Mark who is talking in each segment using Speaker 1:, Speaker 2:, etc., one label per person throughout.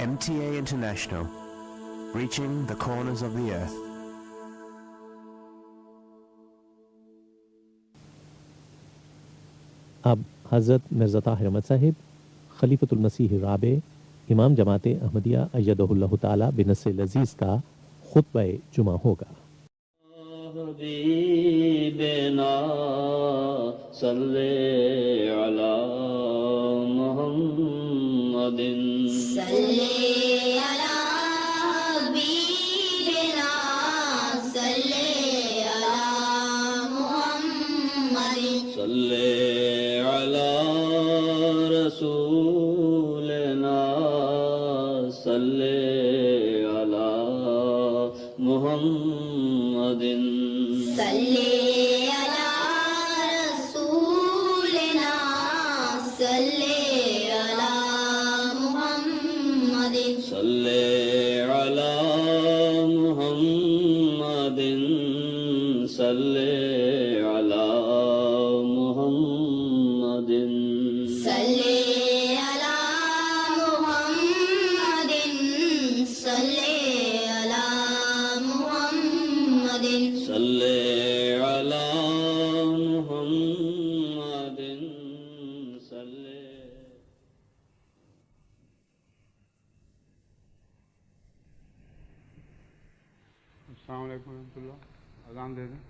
Speaker 1: MTA International, reaching the corners of the earth.
Speaker 2: اب حضرت مرزا طاہر احمد صاحب خلیفۃ المسیح الرابع امام جماعت احمدیہ ایدہ اللہ تعالی بنصر العزیز کا خطبہ جمعہ ہوگا۔
Speaker 3: حبیبنا صلی علی محمد
Speaker 4: صلی علی حبیبنا صلی علی محمد
Speaker 3: صلی علی رسولنا صلی علی محمد
Speaker 4: صلی علی رسولنا صلی علی محمد
Speaker 3: صلی علی محمد صلی علی محمد
Speaker 4: صلی علی محمد صلی علی محمد
Speaker 3: صلی علی محمد صلی
Speaker 5: السلام علیکم ورحمۃ اللہ۔ اذان دے دیں۔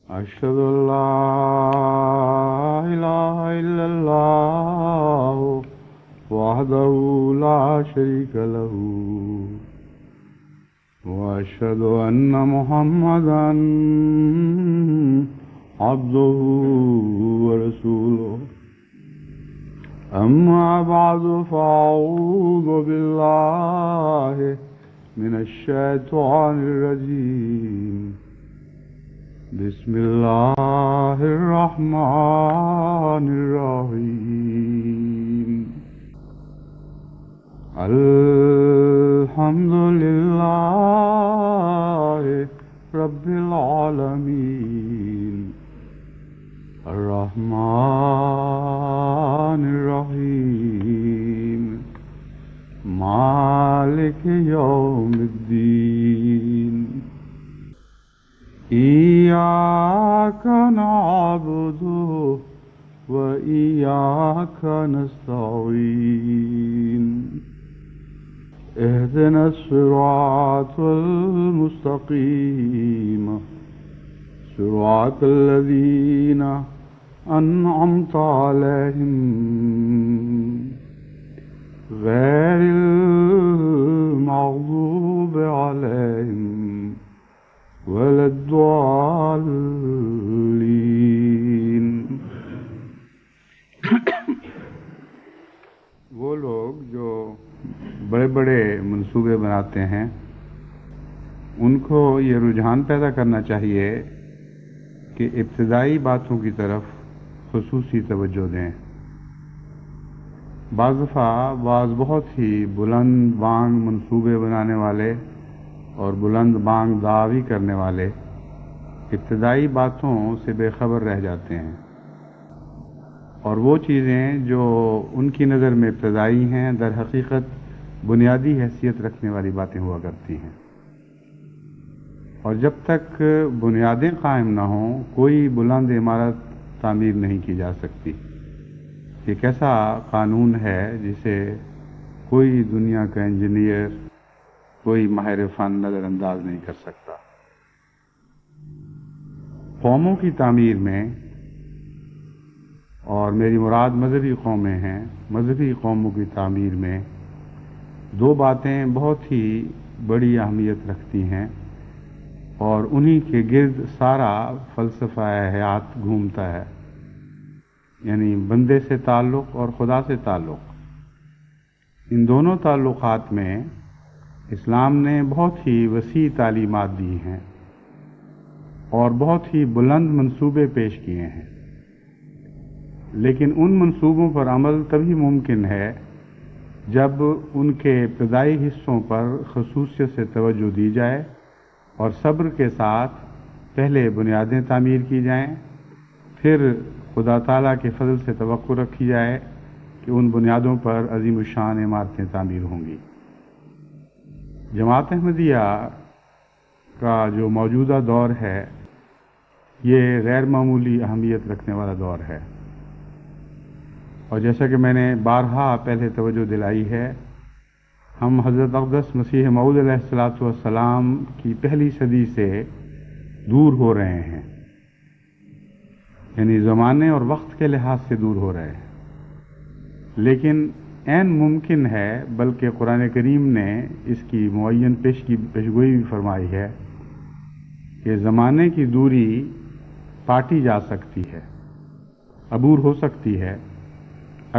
Speaker 5: أشهد أن لا إله إلا الله وحده لا شريك له وأشهد أن محمدا عبده ورسوله أما بعد فأعوذ بالله من الشيطان الرجيم بسم الله الرحمن الرحيم الحمد لله رب العالمين الرحمن الرحيم مالك يوم الدين إياك نعبد وإياك نستعين اهدنا الصراط المستقيم صراط الذين أنعمت عليهم غير المغضوب عليهم ولا الضالين. وہ لوگ جو بڑے بڑے منصوبے بناتے ہیں ان کو یہ رجحان پیدا کرنا چاہیے کہ ابتدائی باتوں کی طرف خصوصی توجہ دیں. بعض دفعہ بہت ہی بلند بانگ منصوبے بنانے والے اور بلند بانگ دعوی کرنے والے ابتدائی باتوں سے بے خبر رہ جاتے ہیں، اور وہ چیزیں جو ان کی نظر میں ابتدائی ہیں در حقیقت بنیادی حیثیت رکھنے والی باتیں ہوا کرتی ہیں. اور جب تک بنیادیں قائم نہ ہوں کوئی بلند عمارت تعمیر نہیں کی جا سکتی. ایک ایسا قانون ہے جسے کوئی دنیا کا انجینئر، کوئی ماہر فن نظر انداز نہیں کر سکتا. قوموں کی تعمیر میں، اور میری مراد مذہبی قومیں ہیں، مذہبی قوموں کی تعمیر میں دو باتیں بہت ہی بڑی اہمیت رکھتی ہیں، اور انہی کے گرد سارا فلسفہ حیات گھومتا ہے، یعنی بندے سے تعلق اور خدا سے تعلق. ان دونوں تعلقات میں اسلام نے بہت ہی وسیع تعلیمات دی ہیں اور بہت ہی بلند منصوبے پیش کیے ہیں، لیکن ان منصوبوں پر عمل تبھی ممکن ہے جب ان کے ابتدائی حصوں پر خصوصیت سے توجہ دی جائے اور صبر کے ساتھ پہلے بنیادیں تعمیر کی جائیں، پھر خدا تعالیٰ کے فضل سے توقع رکھی جائے کہ ان بنیادوں پر عظیم الشان عمارتیں تعمیر ہوں گی. جماعت احمدیہ کا جو موجودہ دور ہے یہ غیر معمولی اہمیت رکھنے والا دور ہے، اور جیسا کہ میں نے بارہا پہلے توجہ دلائی ہے، ہم حضرت اقدس مسیح موعود علیہ السلام کی پہلی صدی سے دور ہو رہے ہیں، یعنی زمانے اور وقت کے لحاظ سے دور ہو رہے ہیں. لیکن عین ممکن ہے، بلکہ قرآن کریم نے اس کی معین پیشگوئی بھی فرمائی ہے کہ زمانے کی دوری پاٹی جا سکتی ہے، عبور ہو سکتی ہے،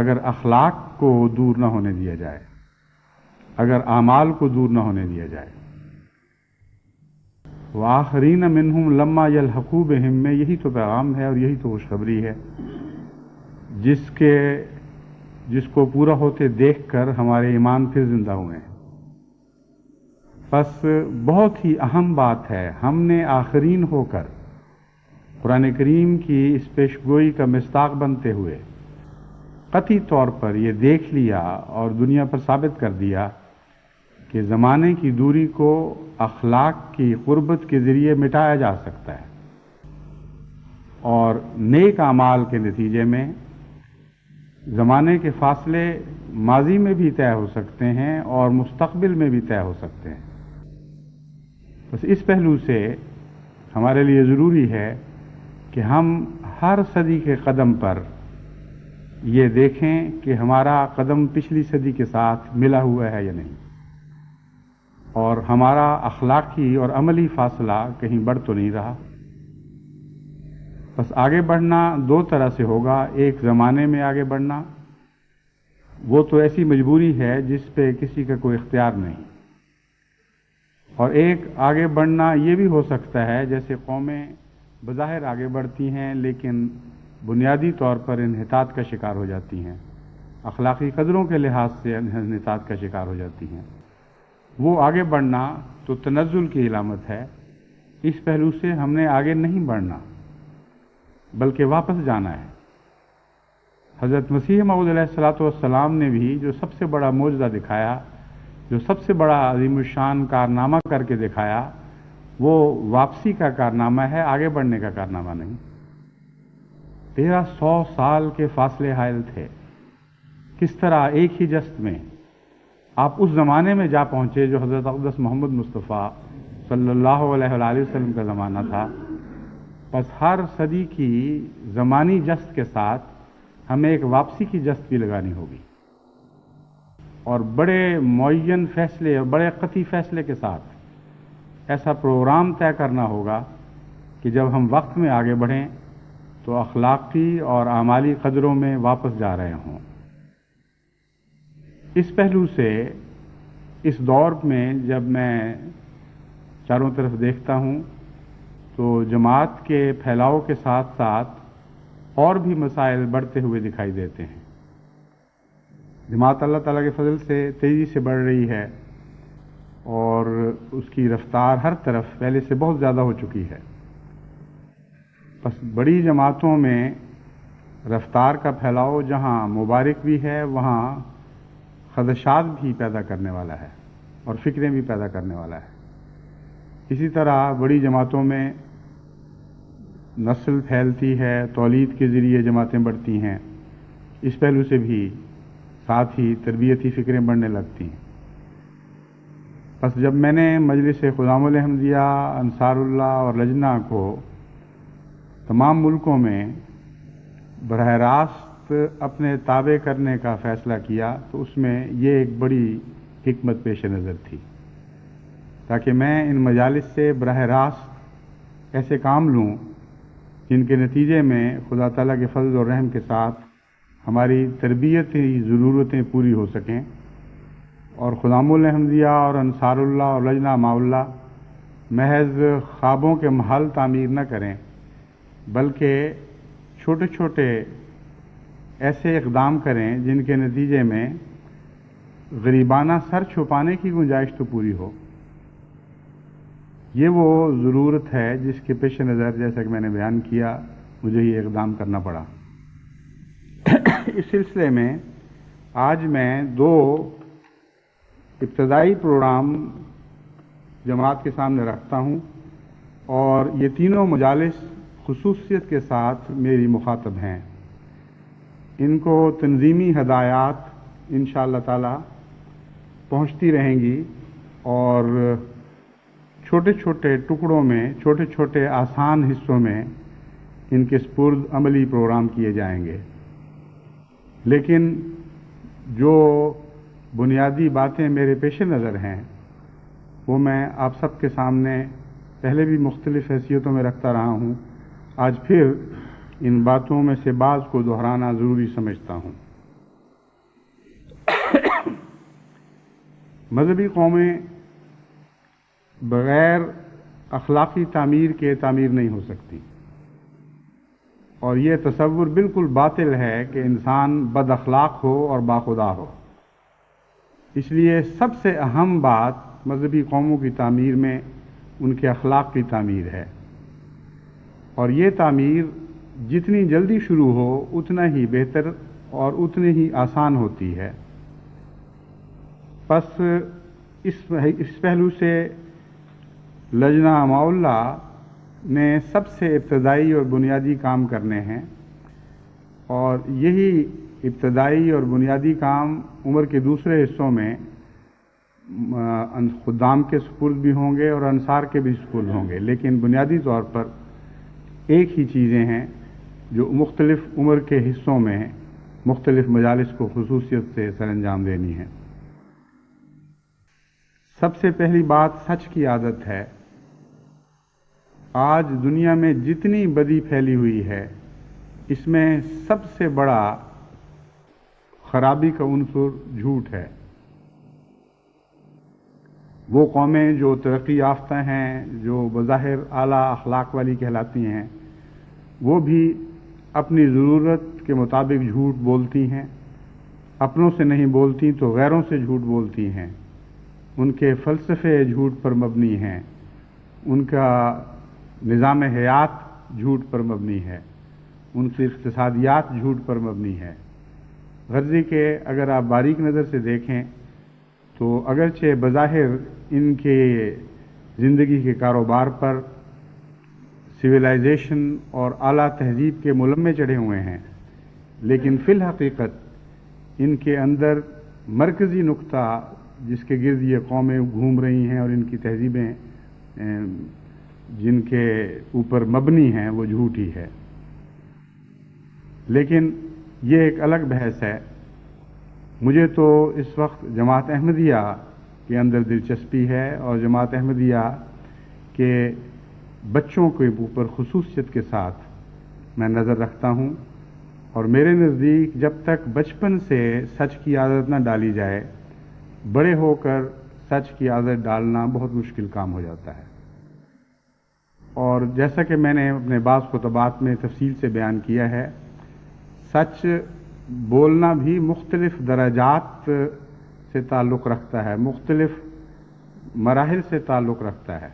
Speaker 5: اگر اخلاق کو دور نہ ہونے دیا جائے، اگر اعمال کو دور نہ ہونے دیا جائے. وآخرین منہم لما یلحقوا بہم میں یہی تو پیغام ہے اور یہی تو خوشخبری ہے جس کو پورا ہوتے دیکھ کر ہمارے ایمان پھر زندہ ہوئے ہیں. پس بہت ہی اہم بات ہے، ہم نے آخرین ہو کر قرآن کریم کی اس پیشگوئی کا مصداق بنتے ہوئے قطعی طور پر یہ دیکھ لیا اور دنیا پر ثابت کر دیا کہ زمانے کی دوری کو اخلاق کی قربت کے ذریعے مٹایا جا سکتا ہے، اور نیک اعمال کے نتیجے میں زمانے کے فاصلے ماضی میں بھی طے ہو سکتے ہیں اور مستقبل میں بھی طے ہو سکتے ہیں۔ بس اس پہلو سے ہمارے لیے ضروری ہے کہ ہم ہر صدی کے قدم پر یہ دیکھیں کہ ہمارا قدم پچھلی صدی کے ساتھ ملا ہوا ہے یا نہیں، اور ہمارا اخلاقی اور عملی فاصلہ کہیں بڑھ تو نہیں رہا۔ بس آگے بڑھنا دو طرح سے ہوگا، ایک زمانے میں آگے بڑھنا، وہ تو ایسی مجبوری ہے جس پہ کسی کا کوئی اختیار نہیں، اور ایک آگے بڑھنا یہ بھی ہو سکتا ہے جیسے قومیں بظاہر آگے بڑھتی ہیں لیکن بنیادی طور پر انحطاط کا شکار ہو جاتی ہیں، اخلاقی قدروں کے لحاظ سے انحطاط کا شکار ہو جاتی ہیں۔ وہ آگے بڑھنا تو تنزل کی علامت ہے۔ اس پہلو سے ہم نے آگے نہیں بڑھنا بلکہ واپس جانا ہے۔ حضرت مسیح موعود علیہ الصلوۃ والسلام نے بھی جو سب سے بڑا معجزہ دکھایا، جو سب سے بڑا عظیم الشان کارنامہ کر کے دکھایا، وہ واپسی کا کارنامہ ہے، آگے بڑھنے کا کارنامہ نہیں۔ 1300 سال کے فاصلے حائل تھے، کس طرح ایک ہی جست میں آپ اس زمانے میں جا پہنچے جو حضرت اقدس محمد مصطفیٰ صلی اللہ علیہ وآلہ وسلم کا زمانہ تھا۔ بس ہر صدی کی زمانی جست کے ساتھ ہمیں ایک واپسی کی جست بھی لگانی ہوگی، اور بڑے معین فیصلے اور بڑے قطعی فیصلے کے ساتھ ایسا پروگرام طے کرنا ہوگا کہ جب ہم وقت میں آگے بڑھیں تو اخلاقی اور اعمالی قدروں میں واپس جا رہے ہوں۔ اس پہلو سے اس دور میں جب میں چاروں طرف دیکھتا ہوں تو جماعت کے پھیلاؤ کے ساتھ ساتھ اور بھی مسائل بڑھتے ہوئے دکھائی دیتے ہیں۔ جماعت اللہ تعالیٰ کے فضل سے تیزی سے بڑھ رہی ہے، اور اس کی رفتار ہر طرف پہلے سے بہت زیادہ ہو چکی ہے۔ بس بڑی جماعتوں میں رفتار کا پھیلاؤ جہاں مبارک بھی ہے، وہاں خدشات بھی پیدا کرنے والا ہے اور فکریں بھی پیدا کرنے والا ہے۔ اسی طرح بڑی جماعتوں میں نسل پھیلتی ہے، تولید کے ذریعے جماعتیں بڑھتی ہیں، اس پہلو سے بھی ساتھ ہی تربیتی فکریں بڑھنے لگتی ہیں۔ بس جب میں نے مجلس خدام الاحمدیہ، انصار اللہ اور لجنہ کو تمام ملکوں میں براہ راست اپنے تابع کرنے کا فیصلہ کیا تو اس میں یہ ایک بڑی حکمت پیش نظر تھی، تاکہ میں ان مجالس سے براہ راست ایسے کام لوں جن کے نتیجے میں خدا تعالیٰ کے فضل اور رحم کے ساتھ ہماری تربیتی ضرورتیں پوری ہو سکیں، اور خدام الاحمدیہ اور انصار اللہ اور لجنہ مع اللہ محض خوابوں کے محل تعمیر نہ کریں، بلکہ چھوٹے چھوٹے ایسے اقدام کریں جن کے نتیجے میں غریبانہ سر چھپانے کی گنجائش تو پوری ہو۔ یہ وہ ضرورت ہے جس کے پیش نظر، جیسا کہ میں نے بیان کیا، مجھے یہ اقدام کرنا پڑا۔ اس سلسلے میں آج میں دو ابتدائی پروگرام جماعت کے سامنے رکھتا ہوں، اور یہ تینوں مجالس خصوصیت کے ساتھ میری مخاطب ہیں۔ ان کو تنظیمی ہدایات انشاءاللہ تعالی پہنچتی رہیں گی، اور چھوٹے چھوٹے ٹکڑوں میں، چھوٹے چھوٹے آسان حصوں میں ان کے سپرد عملی پروگرام کیے جائیں گے۔ لیکن جو بنیادی باتیں میرے پیش نظر ہیں وہ میں آپ سب کے سامنے پہلے بھی مختلف حیثیتوں میں رکھتا رہا ہوں، آج پھر ان باتوں میں سے بعض کو دہرانا ضروری سمجھتا ہوں۔ مذہبی قومیں بغیر اخلاقی تعمیر کے تعمیر نہیں ہو سکتی، اور یہ تصور بالکل باطل ہے کہ انسان بد اخلاق ہو اور باخدا ہو۔ اس لیے سب سے اہم بات مذہبی قوموں کی تعمیر میں ان کے اخلاق کی تعمیر ہے، اور یہ تعمیر جتنی جلدی شروع ہو اتنا ہی بہتر اور اتنی ہی آسان ہوتی ہے۔ پس اس پہلو سے لجنہ معاولہ نے سب سے ابتدائی اور بنیادی کام کرنے ہیں، اور یہی ابتدائی اور بنیادی کام عمر کے دوسرے حصوں میں خدام کے سپرد بھی ہوں گے اور انصار کے بھی سپرد ہوں گے، لیکن بنیادی طور پر ایک ہی چیزیں ہیں جو مختلف عمر کے حصوں میں مختلف مجالس کو خصوصیت سے سر انجام دینی ہے۔ سب سے پہلی بات سچ کی عادت ہے۔ آج دنیا میں جتنی بدی پھیلی ہوئی ہے، اس میں سب سے بڑا خرابی کا عنصر جھوٹ ہے۔ وہ قومیں جو ترقی یافتہ ہیں، جو بظاہر اعلیٰ اخلاق والی کہلاتی ہیں، وہ بھی اپنی ضرورت کے مطابق جھوٹ بولتی ہیں، اپنوں سے نہیں بولتی تو غیروں سے جھوٹ بولتی ہیں۔ ان کے فلسفے جھوٹ پر مبنی ہیں، ان کا نظام حیات جھوٹ پر مبنی ہے، ان کی اقتصادیات جھوٹ پر مبنی ہے۔ غرضی کہ اگر آپ باریک نظر سے دیکھیں تو اگرچہ بظاہر ان کے زندگی کے کاروبار پر سویلائزیشن اور اعلیٰ تہذیب کے ملمے چڑھے ہوئے ہیں، لیکن فی الحقیقت ان کے اندر مرکزی نقطہ جس کے گرد یہ قومیں گھوم رہی ہیں اور ان کی تہذیبیں جن کے اوپر مبنی ہیں وہ جھوٹ ہی ہے۔ لیکن یہ ایک الگ بحث ہے۔ مجھے تو اس وقت جماعت احمدیہ کے اندر دلچسپی ہے، اور جماعت احمدیہ کے بچوں کے اوپر خصوصیت کے ساتھ میں نظر رکھتا ہوں، اور میرے نزدیک جب تک بچپن سے سچ کی عادت نہ ڈالی جائے، بڑے ہو کر سچ کی عادت ڈالنا بہت مشکل کام ہو جاتا ہے۔ اور جیسا کہ میں نے اپنے بعض خطبات میں تفصیل سے بیان کیا ہے، سچ بولنا بھی مختلف درجات سے تعلق رکھتا ہے، مختلف مراحل سے تعلق رکھتا ہے،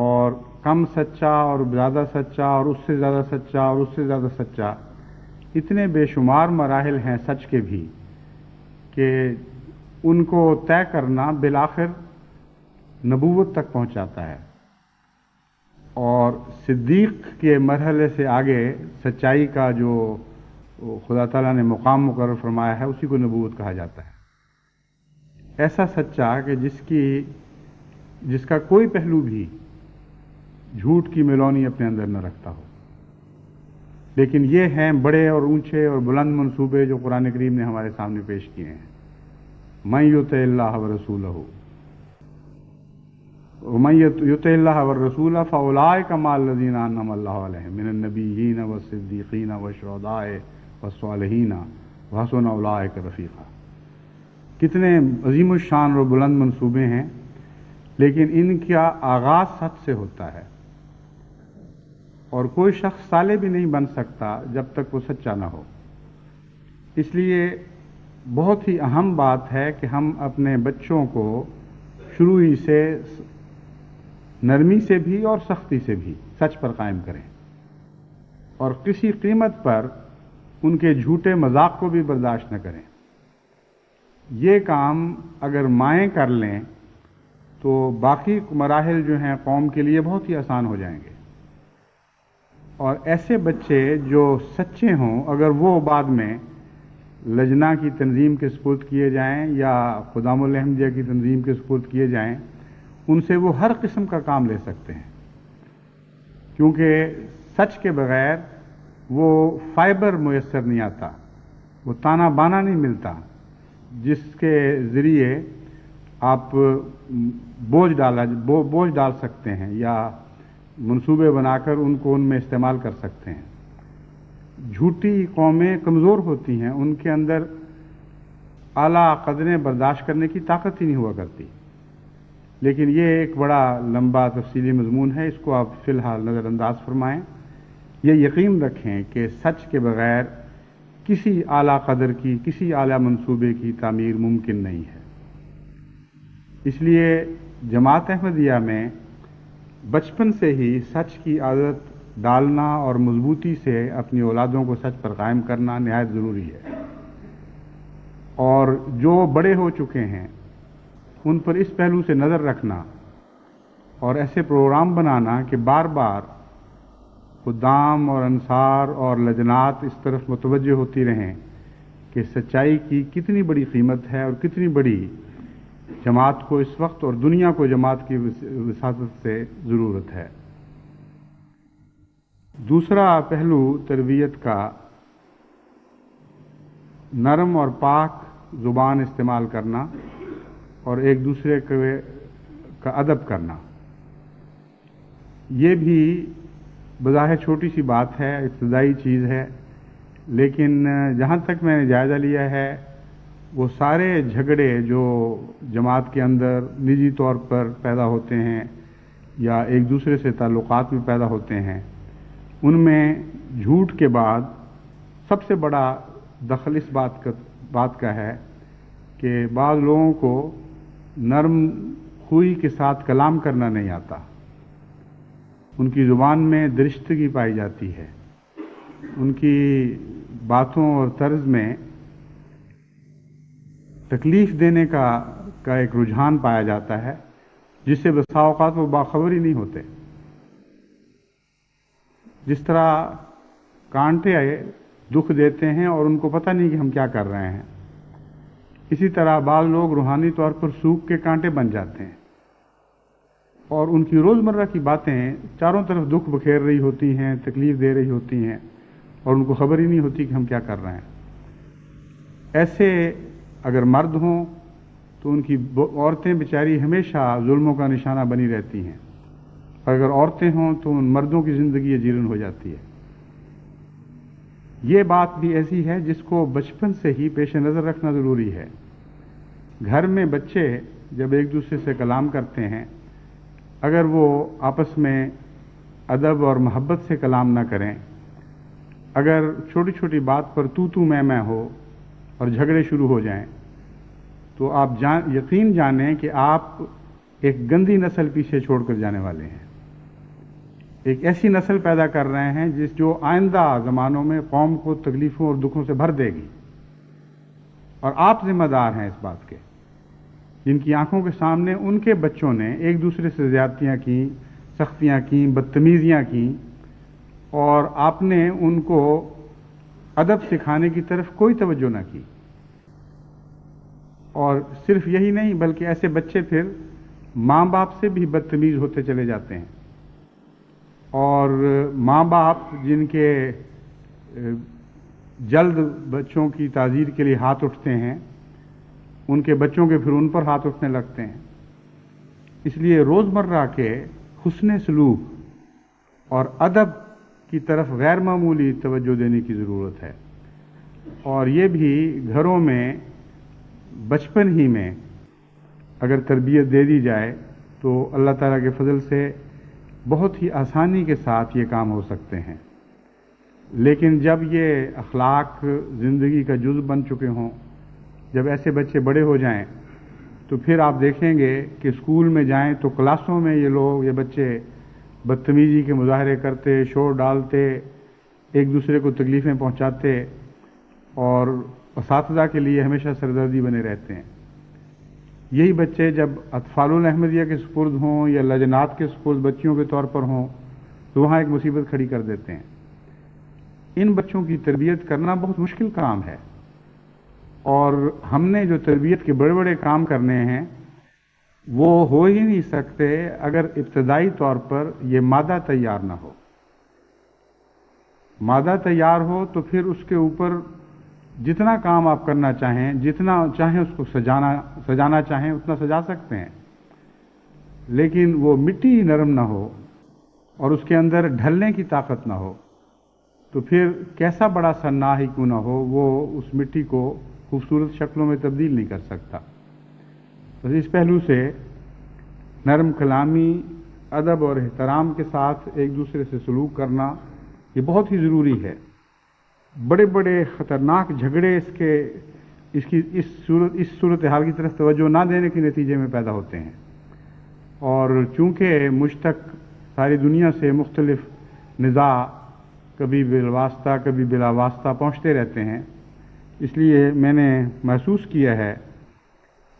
Speaker 5: اور کم سچا اور زیادہ سچا اور اس سے زیادہ سچا اور اس سے زیادہ سچا، اتنے بے شمار مراحل ہیں سچ کے بھی کہ ان کو طے کرنا بالآخر نبوت تک پہنچاتا ہے۔ اور صدیق کے مرحلے سے آگے سچائی کا جو خدا تعالیٰ نے مقام مقرر فرمایا ہے اسی کو نبوت کہا جاتا ہے۔ ایسا سچا کہ جس کا کوئی پہلو بھی جھوٹ کی ملونی اپنے اندر نہ رکھتا ہو۔ لیکن یہ ہیں بڑے اور اونچے اور بلند منصوبے جو قرآن کریم نے ہمارے سامنے پیش کیے ہیں۔ من یطع اللہ ورسولہ ومن یطع اللہ والرسول فاولئک مع الذین انعم اللہ علیہم من النبیین والصدیقین والشہداء والصالحین وحسن اولئک رفیقا۔ کتنے عظیم الشان اور بلند منصوبے ہیں، لیکن ان کا آغاز سچ سے ہوتا ہے، اور کوئی شخص صالح بھی نہیں بن سکتا جب تک وہ سچا نہ ہو۔ اس لیے بہت ہی اہم بات ہے کہ ہم اپنے بچوں کو شروع ہی سے نرمی سے بھی اور سختی سے بھی سچ پر قائم کریں، اور کسی قیمت پر ان کے جھوٹے مذاق کو بھی برداشت نہ کریں۔ یہ کام اگر مائیں کر لیں تو باقی مراحل جو ہیں قوم کے لیے بہت ہی آسان ہو جائیں گے، اور ایسے بچے جو سچے ہوں اگر وہ بعد میں لجنہ کی تنظیم کے سپرد کیے جائیں یا خدام الاحمدیہ کی تنظیم کے سپرد کیے جائیں، ان سے وہ ہر قسم کا کام لے سکتے ہیں، کیونکہ سچ کے بغیر وہ فائبر میسر نہیں آتا، وہ تانا بانا نہیں ملتا جس کے ذریعے آپ بوجھ ڈال سکتے ہیں یا منصوبے بنا کر ان کو ان میں استعمال کر سکتے ہیں۔ جھوٹی قومیں کمزور ہوتی ہیں، ان کے اندر اعلیٰ قدریں برداشت کرنے کی طاقت ہی نہیں ہوا کرتی۔ لیکن یہ ایک بڑا لمبا تفصیلی مضمون ہے، اس کو آپ فی الحال نظر انداز فرمائیں۔ یہ یقین رکھیں کہ سچ کے بغیر کسی اعلیٰ قدر کی، کسی اعلیٰ منصوبے کی تعمیر ممکن نہیں ہے۔ اس لیے جماعت احمدیہ میں بچپن سے ہی سچ کی عادت ڈالنا اور مضبوطی سے اپنی اولادوں کو سچ پر قائم کرنا نہایت ضروری ہے، اور جو بڑے ہو چکے ہیں ان پر اس پہلو سے نظر رکھنا اور ایسے پروگرام بنانا کہ بار بار خدام اور انصار اور لجنات اس طرف متوجہ ہوتی رہیں کہ سچائی کی کتنی بڑی قیمت ہے اور کتنی بڑی جماعت کو اس وقت اور دنیا کو جماعت کی وساطت سے ضرورت ہے۔ دوسرا پہلو تربیت کا نرم اور پاک زبان استعمال کرنا اور ایک دوسرے کا ادب کرنا، یہ بھی بظاہر چھوٹی سی بات ہے، ابتدائی چیز ہے، لیکن جہاں تک میں نے جائزہ لیا ہے وہ سارے جھگڑے جو جماعت کے اندر نجی طور پر پیدا ہوتے ہیں یا ایک دوسرے سے تعلقات میں پیدا ہوتے ہیں، ان میں جھوٹ کے بعد سب سے بڑا دخل اس بات کا ہے کہ بعض لوگوں کو نرم خوئی کے ساتھ کلام کرنا نہیں آتا، ان کی زبان میں درشتگی پائی جاتی ہے، ان کی باتوں اور طرز میں تکلیف دینے کا ایک رجحان پایا جاتا ہے، جس سے بسا اوقات وہ باخبر ہی نہیں ہوتے۔ جس طرح کانٹے دکھ دیتے ہیں اور ان کو پتہ نہیں کہ ہم کیا کر رہے ہیں، اسی طرح بعض لوگ روحانی طور پر سوکھ کے کانٹے بن جاتے ہیں اور ان کی روزمرہ کی باتیں چاروں طرف دکھ بکھیر رہی ہوتی ہیں، تکلیف دے رہی ہوتی ہیں، اور ان کو خبر ہی نہیں ہوتی کہ ہم کیا کر رہے ہیں۔ ایسے اگر مرد ہوں تو ان کی عورتیں بیچاری ہمیشہ ظلموں کا نشانہ بنی رہتی ہیں، اگر عورتیں ہوں تو ان مردوں کی زندگی جیرن ہو جاتی ہے۔ یہ بات بھی ایسی ہے جس کو بچپن سے ہی پیش نظر رکھنا ضروری ہے۔ گھر میں بچے جب ایک دوسرے سے کلام کرتے ہیں، اگر وہ آپس میں ادب اور محبت سے کلام نہ کریں، اگر چھوٹی چھوٹی بات پر تو میں ہو اور جھگڑے شروع ہو جائیں، تو آپ یقین جانیں کہ آپ ایک گندی نسل پیچھے چھوڑ کر جانے والے ہیں، ایک ایسی نسل پیدا کر رہے ہیں جو آئندہ زمانوں میں قوم کو تکلیفوں اور دکھوں سے بھر دے گی، اور آپ ذمہ دار ہیں اس بات کے، جن کی آنکھوں کے سامنے ان کے بچوں نے ایک دوسرے سے زیادتیاں کی، سختیاں کی، بدتمیزیاں کی، اور آپ نے ان کو ادب سکھانے کی طرف کوئی توجہ نہ کی۔ اور صرف یہی نہیں بلکہ ایسے بچے پھر ماں باپ سے بھی بدتمیز ہوتے چلے جاتے ہیں، اور ماں باپ جن کے جلد بچوں کی تعزیر کے لیے ہاتھ اٹھتے ہیں، ان کے بچوں کے پھر ان پر ہاتھ اٹھنے لگتے ہیں۔ اس لیے روزمرہ کے حسن سلوک اور ادب کی طرف غیر معمولی توجہ دینے کی ضرورت ہے، اور یہ بھی گھروں میں بچپن ہی میں اگر تربیت دے دی جائے تو اللہ تعالیٰ کے فضل سے بہت ہی آسانی کے ساتھ یہ کام ہو سکتے ہیں۔ لیکن جب یہ اخلاق زندگی کا جز بن چکے ہوں، جب ایسے بچے بڑے ہو جائیں، تو پھر آپ دیکھیں گے کہ اسکول میں جائیں تو کلاسوں میں یہ بچے بدتمیزی کے مظاہرے کرتے، شور ڈالتے، ایک دوسرے کو تکلیفیں پہنچاتے، اور اساتذہ کے لیے ہمیشہ سردردی بنے رہتے ہیں۔ یہی بچے جب اطفال الاحمدیہ کے سپرد ہوں یا لجنات کے سپرد بچیوں کے طور پر ہوں تو وہاں ایک مصیبت کھڑی کر دیتے ہیں۔ ان بچوں کی تربیت کرنا بہت مشکل کام ہے، اور ہم نے جو تربیت کے بڑے بڑے کام کرنے ہیں وہ ہو ہی نہیں سکتے اگر ابتدائی طور پر یہ مادہ تیار نہ ہو۔ مادہ تیار ہو تو پھر اس کے اوپر جتنا کام آپ کرنا چاہیں، جتنا چاہیں اس کو سجانا چاہیں اتنا سجا سکتے ہیں، لیکن وہ مٹی نرم نہ ہو اور اس کے اندر ڈھلنے کی طاقت نہ ہو تو پھر کیسا بڑا صناع ہی کیوں نہ ہو، وہ اس مٹی کو خوبصورت شکلوں میں تبدیل نہیں کر سکتا۔ تو اس پہلو سے نرم کلامی، ادب اور احترام کے ساتھ ایک دوسرے سے سلوک کرنا یہ بہت ہی ضروری ہے۔ بڑے بڑے خطرناک جھگڑے اس صورتحال کی طرف توجہ نہ دینے کے نتیجے میں پیدا ہوتے ہیں، اور چونکہ مجھ تک ساری دنیا سے مختلف نزاع کبھی بالواسطہ کبھی بلا واسطہ پہنچتے رہتے ہیں۔ اس لیے میں نے محسوس کیا ہے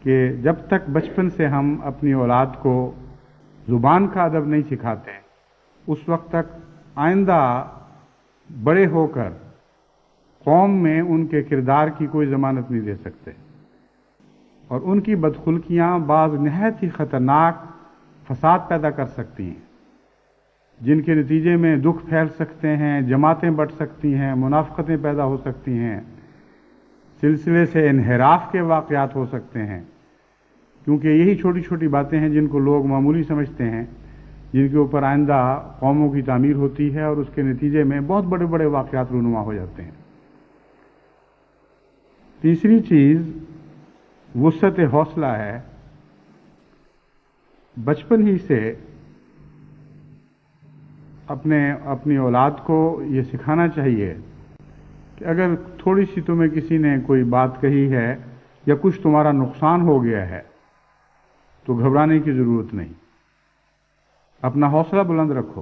Speaker 5: کہ جب تک بچپن سے ہم اپنی اولاد کو زبان کا ادب نہیں سکھاتے اس وقت تک آئندہ بڑے ہو کر قوم میں ان کے کردار کی کوئی ضمانت نہیں دے سکتے، اور ان کی بدخلقیاں بعض نہایت ہی خطرناک فساد پیدا کر سکتی ہیں، جن کے نتیجے میں دکھ پھیل سکتے ہیں، جماعتیں بٹ سکتی ہیں، منافقتیں پیدا ہو سکتی ہیں، سلسلے سے انحراف کے واقعات ہو سکتے ہیں، کیونکہ یہی چھوٹی چھوٹی باتیں ہیں جن کو لوگ معمولی سمجھتے ہیں، جن کے اوپر آئندہ قوموں کی تعمیر ہوتی ہے اور اس کے نتیجے میں بہت بڑے بڑے واقعات رونما ہو جاتے ہیں۔ تیسری چیز وسعت حوصلہ ہے۔ بچپن ہی سے اپنی اولاد کو یہ سکھانا چاہیے کہ اگر تھوڑی سی تمہیں کسی نے کوئی بات کہی ہے یا کچھ تمہارا نقصان ہو گیا ہے تو گھبرانے کی ضرورت نہیں، اپنا حوصلہ بلند رکھو۔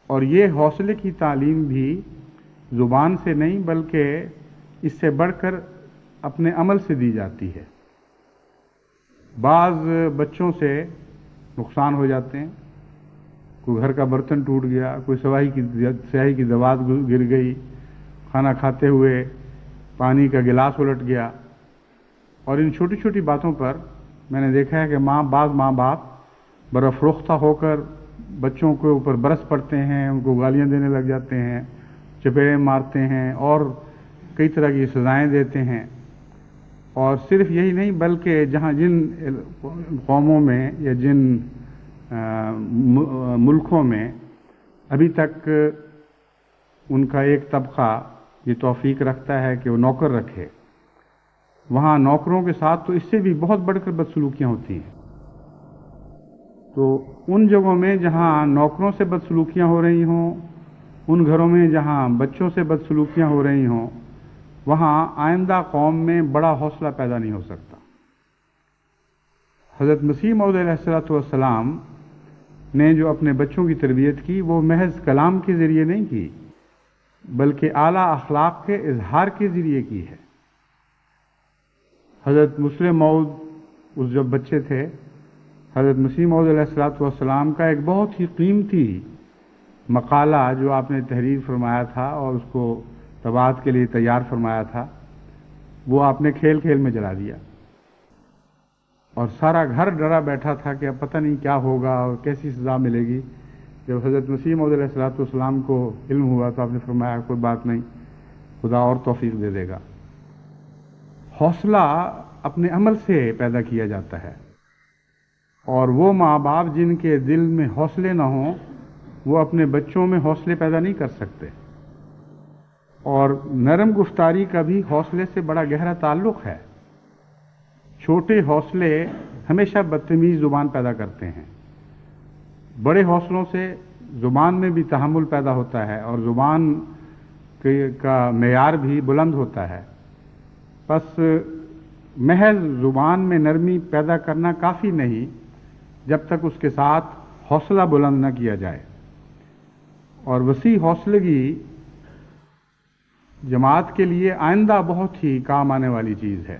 Speaker 5: اور یہ حوصلے کی تعلیم بھی زبان سے نہیں بلکہ اس سے بڑھ کر اپنے عمل سے دی جاتی ہے۔ بعض بچوں سے نقصان ہو جاتے ہیں، کوئی گھر کا برتن ٹوٹ گیا، کوئی سیاہی کی دوات گر گئی، کھانا کھاتے ہوئے پانی کا گلاس الٹ گیا، اور ان چھوٹی چھوٹی باتوں پر میں نے دیکھا ہے کہ بعض ماں باپ برافروختہ ہو کر بچوں کے اوپر برس پڑتے ہیں، ان کو گالیاں دینے لگ جاتے ہیں، چپیڑے مارتے ہیں اور کئی طرح کی سزائیں دیتے ہیں۔ اور صرف یہی نہیں بلکہ جن قوموں میں یا جن ملکوں میں ابھی تک ان کا ایک طبقہ یہ توفیق رکھتا ہے کہ وہ نوکر رکھے، وہاں نوکروں کے ساتھ تو اس سے بھی بہت بڑھ کر بدسلوکیاں ہوتی ہیں۔ تو ان جگہوں میں جہاں نوکروں سے بدسلوکیاں ہو رہی ہوں، ان گھروں میں جہاں بچوں سے بدسلوکیاں ہو رہی ہوں، وہاں آئندہ قوم میں بڑا حوصلہ پیدا نہیں ہو سکتا۔ حضرت مسیح موعود علیہ السلام نے جو اپنے بچوں کی تربیت کی وہ محض کلام کے ذریعے نہیں کی بلکہ اعلیٰ اخلاق کے اظہار کے ذریعے کی ہے۔ حضرت مسلم موعود جب بچے تھے، حضرت مسیح موعود علیہ السلام کا ایک بہت ہی قیمتی مقالہ جو آپ نے تحریر فرمایا تھا اور اس کو طباعت کے لیے تیار فرمایا تھا، وہ آپ نے کھیل کھیل میں جلا دیا، اور سارا گھر ڈرا بیٹھا تھا کہ اب پتہ نہیں کیا ہوگا اور کیسی سزا ملے گی۔ جب حضرت مسیح موعود علیہ السلام کو علم ہوا تو آپ نے فرمایا کوئی بات نہیں، خدا اور توفیق دے دے گا۔ حوصلہ اپنے عمل سے پیدا کیا جاتا ہے، اور وہ ماں باپ جن کے دل میں حوصلے نہ ہوں وہ اپنے بچوں میں حوصلے پیدا نہیں کر سکتے۔ اور نرم گفتاری کا بھی حوصلے سے بڑا گہرا تعلق ہے۔ چھوٹے حوصلے ہمیشہ بدتمیز زبان پیدا کرتے ہیں، بڑے حوصلوں سے زبان میں بھی تحمل پیدا ہوتا ہے اور زبان کا معیار بھی بلند ہوتا ہے۔ پس محض زبان میں نرمی پیدا کرنا کافی نہیں جب تک اس کے ساتھ حوصلہ بلند نہ کیا جائے۔ اور وسیع حوصلگی جماعت کے لیے آئندہ بہت ہی کام آنے والی چیز ہے۔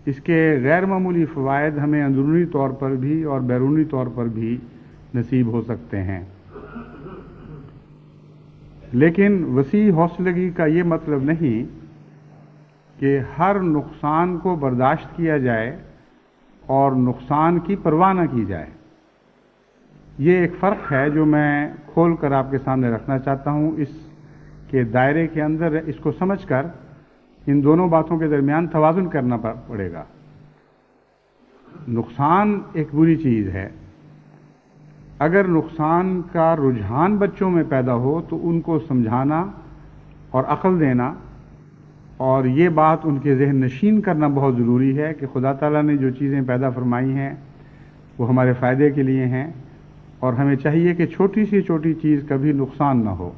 Speaker 5: اس کے غیر معمولی فوائد ہمیں اندرونی طور پر بھی اور بیرونی طور پر بھی نصیب ہو سکتے ہیں۔ لیکن وسیع حوصلگی کا یہ مطلب نہیں کہ ہر نقصان کو برداشت کیا جائے اور نقصان کی پرواہ نہ کی جائے۔ یہ ایک فرق ہے جو میں کھول کر آپ کے سامنے رکھنا چاہتا ہوں۔ اس کے دائرے کے اندر اس کو سمجھ کر ان دونوں باتوں کے درمیان توازن کرنا پڑے گا۔ نقصان ایک بری چیز ہے، اگر نقصان کا رجحان بچوں میں پیدا ہو تو ان کو سمجھانا اور عقل دینا اور یہ بات ان کے ذہن نشین کرنا بہت ضروری ہے کہ خدا تعالیٰ نے جو چیزیں پیدا فرمائی ہیں وہ ہمارے فائدے کے لیے ہیں، اور ہمیں چاہیے کہ چھوٹی سی چھوٹی چیز کبھی نقصان نہ ہو۔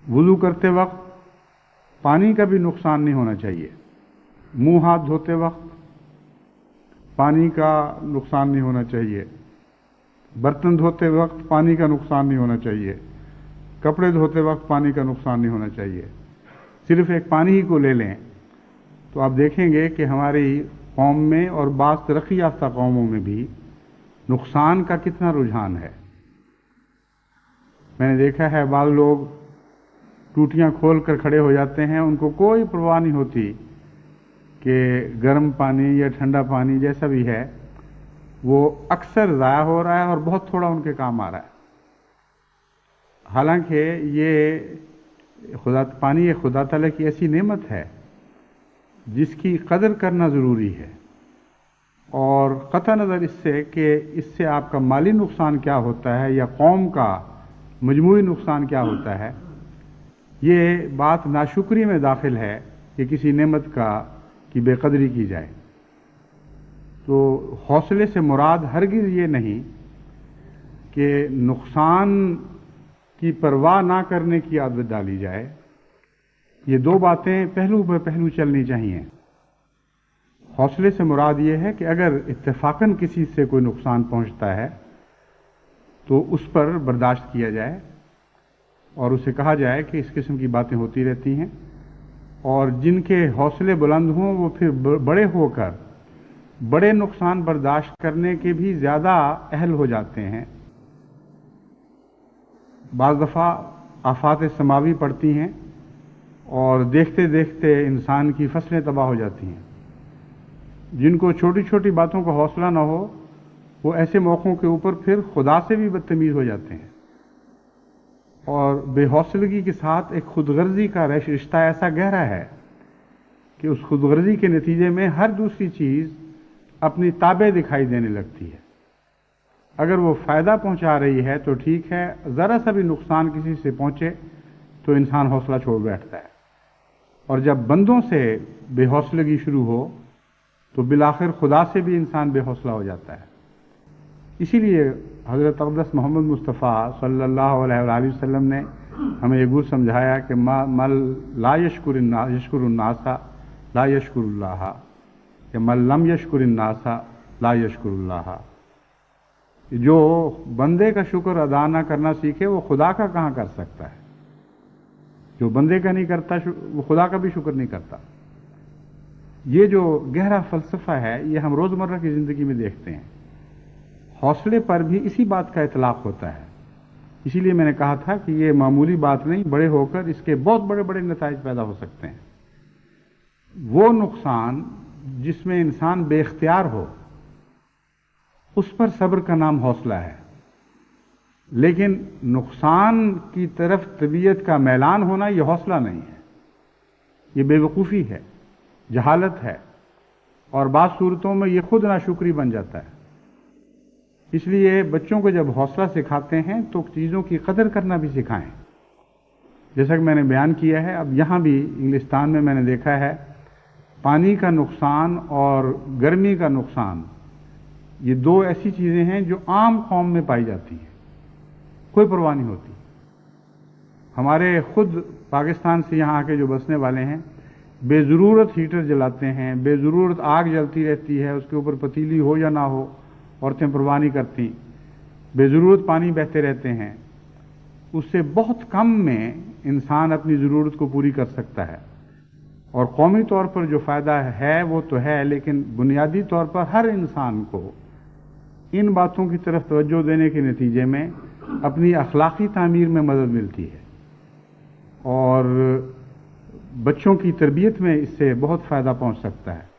Speaker 5: وضو کرتے وقت پانی کا بھی نقصان نہیں ہونا چاہیے، منہ ہاتھ دھوتے وقت پانی کا نقصان نہیں ہونا چاہیے، برتن دھوتے وقت پانی کا نقصان نہیں ہونا چاہیے، کپڑے دھوتے وقت پانی کا نقصان نہیں ہونا چاہیے۔ صرف ایک پانی ہی کو لے لیں تو آپ دیکھیں گے کہ ہماری قوم میں اور بعض ترقی یافتہ قوموں میں بھی نقصان کا کتنا رجحان ہے۔ میں نے دیکھا ہے بعض لوگ ٹوٹیاں کھول کر کھڑے ہو جاتے ہیں، ان کو کوئی پرواہ نہیں ہوتی کہ گرم پانی یا ٹھنڈا پانی جیسا بھی ہے وہ اکثر ضائع ہو رہا ہے اور بہت تھوڑا ان کے کام آ رہا ہے۔ حالانکہ یہ پانی یہ خدا تعالیٰ کی ایسی نعمت ہے جس کی قدر کرنا ضروری ہے، اور قطع نظر اس سے کہ اس سے آپ کا مالی نقصان کیا ہوتا ہے یا قوم کا مجموعی نقصان کیا ہوتا ہے، یہ بات ناشکری میں داخل ہے کہ کسی نعمت کی بے قدری کی جائے۔ تو حوصلے سے مراد ہرگز یہ نہیں کہ نقصان کی پرواہ نہ کرنے کی عادت ڈالی جائے۔ یہ دو باتیں پہلو بہ پہلو چلنی چاہیے۔ حوصلے سے مراد یہ ہے کہ اگر اتفاقاً کسی سے کوئی نقصان پہنچتا ہے تو اس پر برداشت کیا جائے اور اسے کہا جائے کہ اس قسم کی باتیں ہوتی رہتی ہیں، اور جن کے حوصلے بلند ہوں وہ پھر بڑے ہو کر بڑے نقصان برداشت کرنے کے بھی زیادہ اہل ہو جاتے ہیں۔ بعض دفعہ آفات سماوی پڑتی ہیں اور دیکھتے دیکھتے انسان کی فصلیں تباہ ہو جاتی ہیں۔ جن کو چھوٹی چھوٹی باتوں کا حوصلہ نہ ہو وہ ایسے موقعوں کے اوپر پھر خدا سے بھی بدتمیز ہو جاتے ہیں، اور بے حوصلگی کے ساتھ ایک خود غرضی کا رشتہ ایسا گہرا ہے کہ اس خود غرضی کے نتیجے میں ہر دوسری چیز اپنی تابع دکھائی دینے لگتی ہے۔ اگر وہ فائدہ پہنچا رہی ہے تو ٹھیک ہے، ذرا سا بھی نقصان کسی سے پہنچے تو انسان حوصلہ چھوڑ بیٹھتا ہے، اور جب بندوں سے بے حوصلگی شروع ہو تو بالآخر خدا سے بھی انسان بے حوصلہ ہو جاتا ہے۔ اسی لیے حضرت اقدس محمد مصطفیٰ صلی اللہ علیہ وآلہ وسلم نے ہمیں یہ گول سمجھایا کہ من لا یشکر الناس لا یشکر اللہ، کہ من لم یشکر الناس لا یشکر اللہ۔ جو بندے کا شکر ادا نہ کرنا سیکھے وہ خدا کا کہاں کر سکتا ہے؟ جو بندے کا نہیں کرتا وہ خدا کا بھی شکر نہیں کرتا۔ یہ جو گہرا فلسفہ ہے یہ ہم روزمرہ کی زندگی میں دیکھتے ہیں۔ حوصلے پر بھی اسی بات کا اطلاق ہوتا ہے۔ اسی لیے میں نے کہا تھا کہ یہ معمولی بات نہیں، بڑے ہو کر اس کے بہت بڑے بڑے نتائج پیدا ہو سکتے ہیں۔ وہ نقصان جس میں انسان بے اختیار ہو اس پر صبر کا نام حوصلہ ہے، لیکن نقصان کی طرف طبیعت کا میلان ہونا یہ حوصلہ نہیں ہے، یہ بے وقوفی ہے، جہالت ہے، اور بعض صورتوں میں یہ خود ناشکری بن جاتا ہے۔ اس لیے بچوں کو جب حوصلہ سکھاتے ہیں تو چیزوں کی قدر کرنا بھی سکھائیں۔ جیسا کہ میں نے بیان کیا ہے، اب یہاں بھی انگلستان میں میں نے دیکھا ہے پانی کا نقصان اور گرمی کا نقصان، یہ دو ایسی چیزیں ہیں جو عام قوم میں پائی جاتی ہیں، کوئی پرواہ نہیں ہوتی۔ ہمارے خود پاکستان سے یہاں آ کے جو بسنے والے ہیں بے ضرورت ہیٹر جلاتے ہیں، بے ضرورت آگ جلتی رہتی ہے، اس کے اوپر پتیلی ہو یا نہ ہو عورتیں پرواہ نہیں کرتی، بے ضرورت پانی بہتے رہتے ہیں۔ اس سے بہت کم میں انسان اپنی ضرورت کو پوری کر سکتا ہے، اور قومی طور پر جو فائدہ ہے وہ تو ہے، لیکن بنیادی طور پر ہر انسان کو ان باتوں کی طرف توجہ دینے کے نتیجے میں اپنی اخلاقی تعمیر میں مدد ملتی ہے، اور بچوں کی تربیت میں اس سے بہت فائدہ پہنچ سکتا ہے۔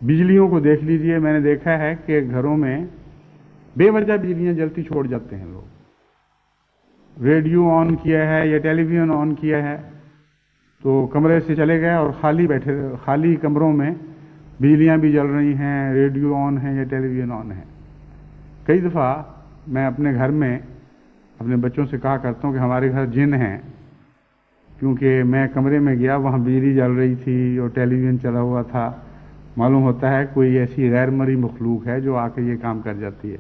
Speaker 5: بجلیوں کو دیکھ لیجئے، میں نے دیکھا ہے کہ گھروں میں بے وجہ بجلیاں جلتی چھوڑ جاتے ہیں لوگ۔ ریڈیو آن کیا ہے یا ٹیلی ویژن آن کیا ہے تو کمرے سے چلے گئے اور خالی کمروں میں بجلیاں بھی جل رہی ہیں، ریڈیو آن ہے یا ٹیلی ویژن آن ہے۔ کئی دفعہ میں اپنے گھر میں اپنے بچوں سے کہا کرتا ہوں کہ ہمارے گھر جن ہیں، کیونکہ میں کمرے میں گیا وہاں بجلی جل رہی تھی اور ٹیلی ویژن چلا ہوا تھا، معلوم ہوتا ہے کوئی ایسی غیر مرئی مخلوق ہے جو آ کے یہ کام کر جاتی ہے۔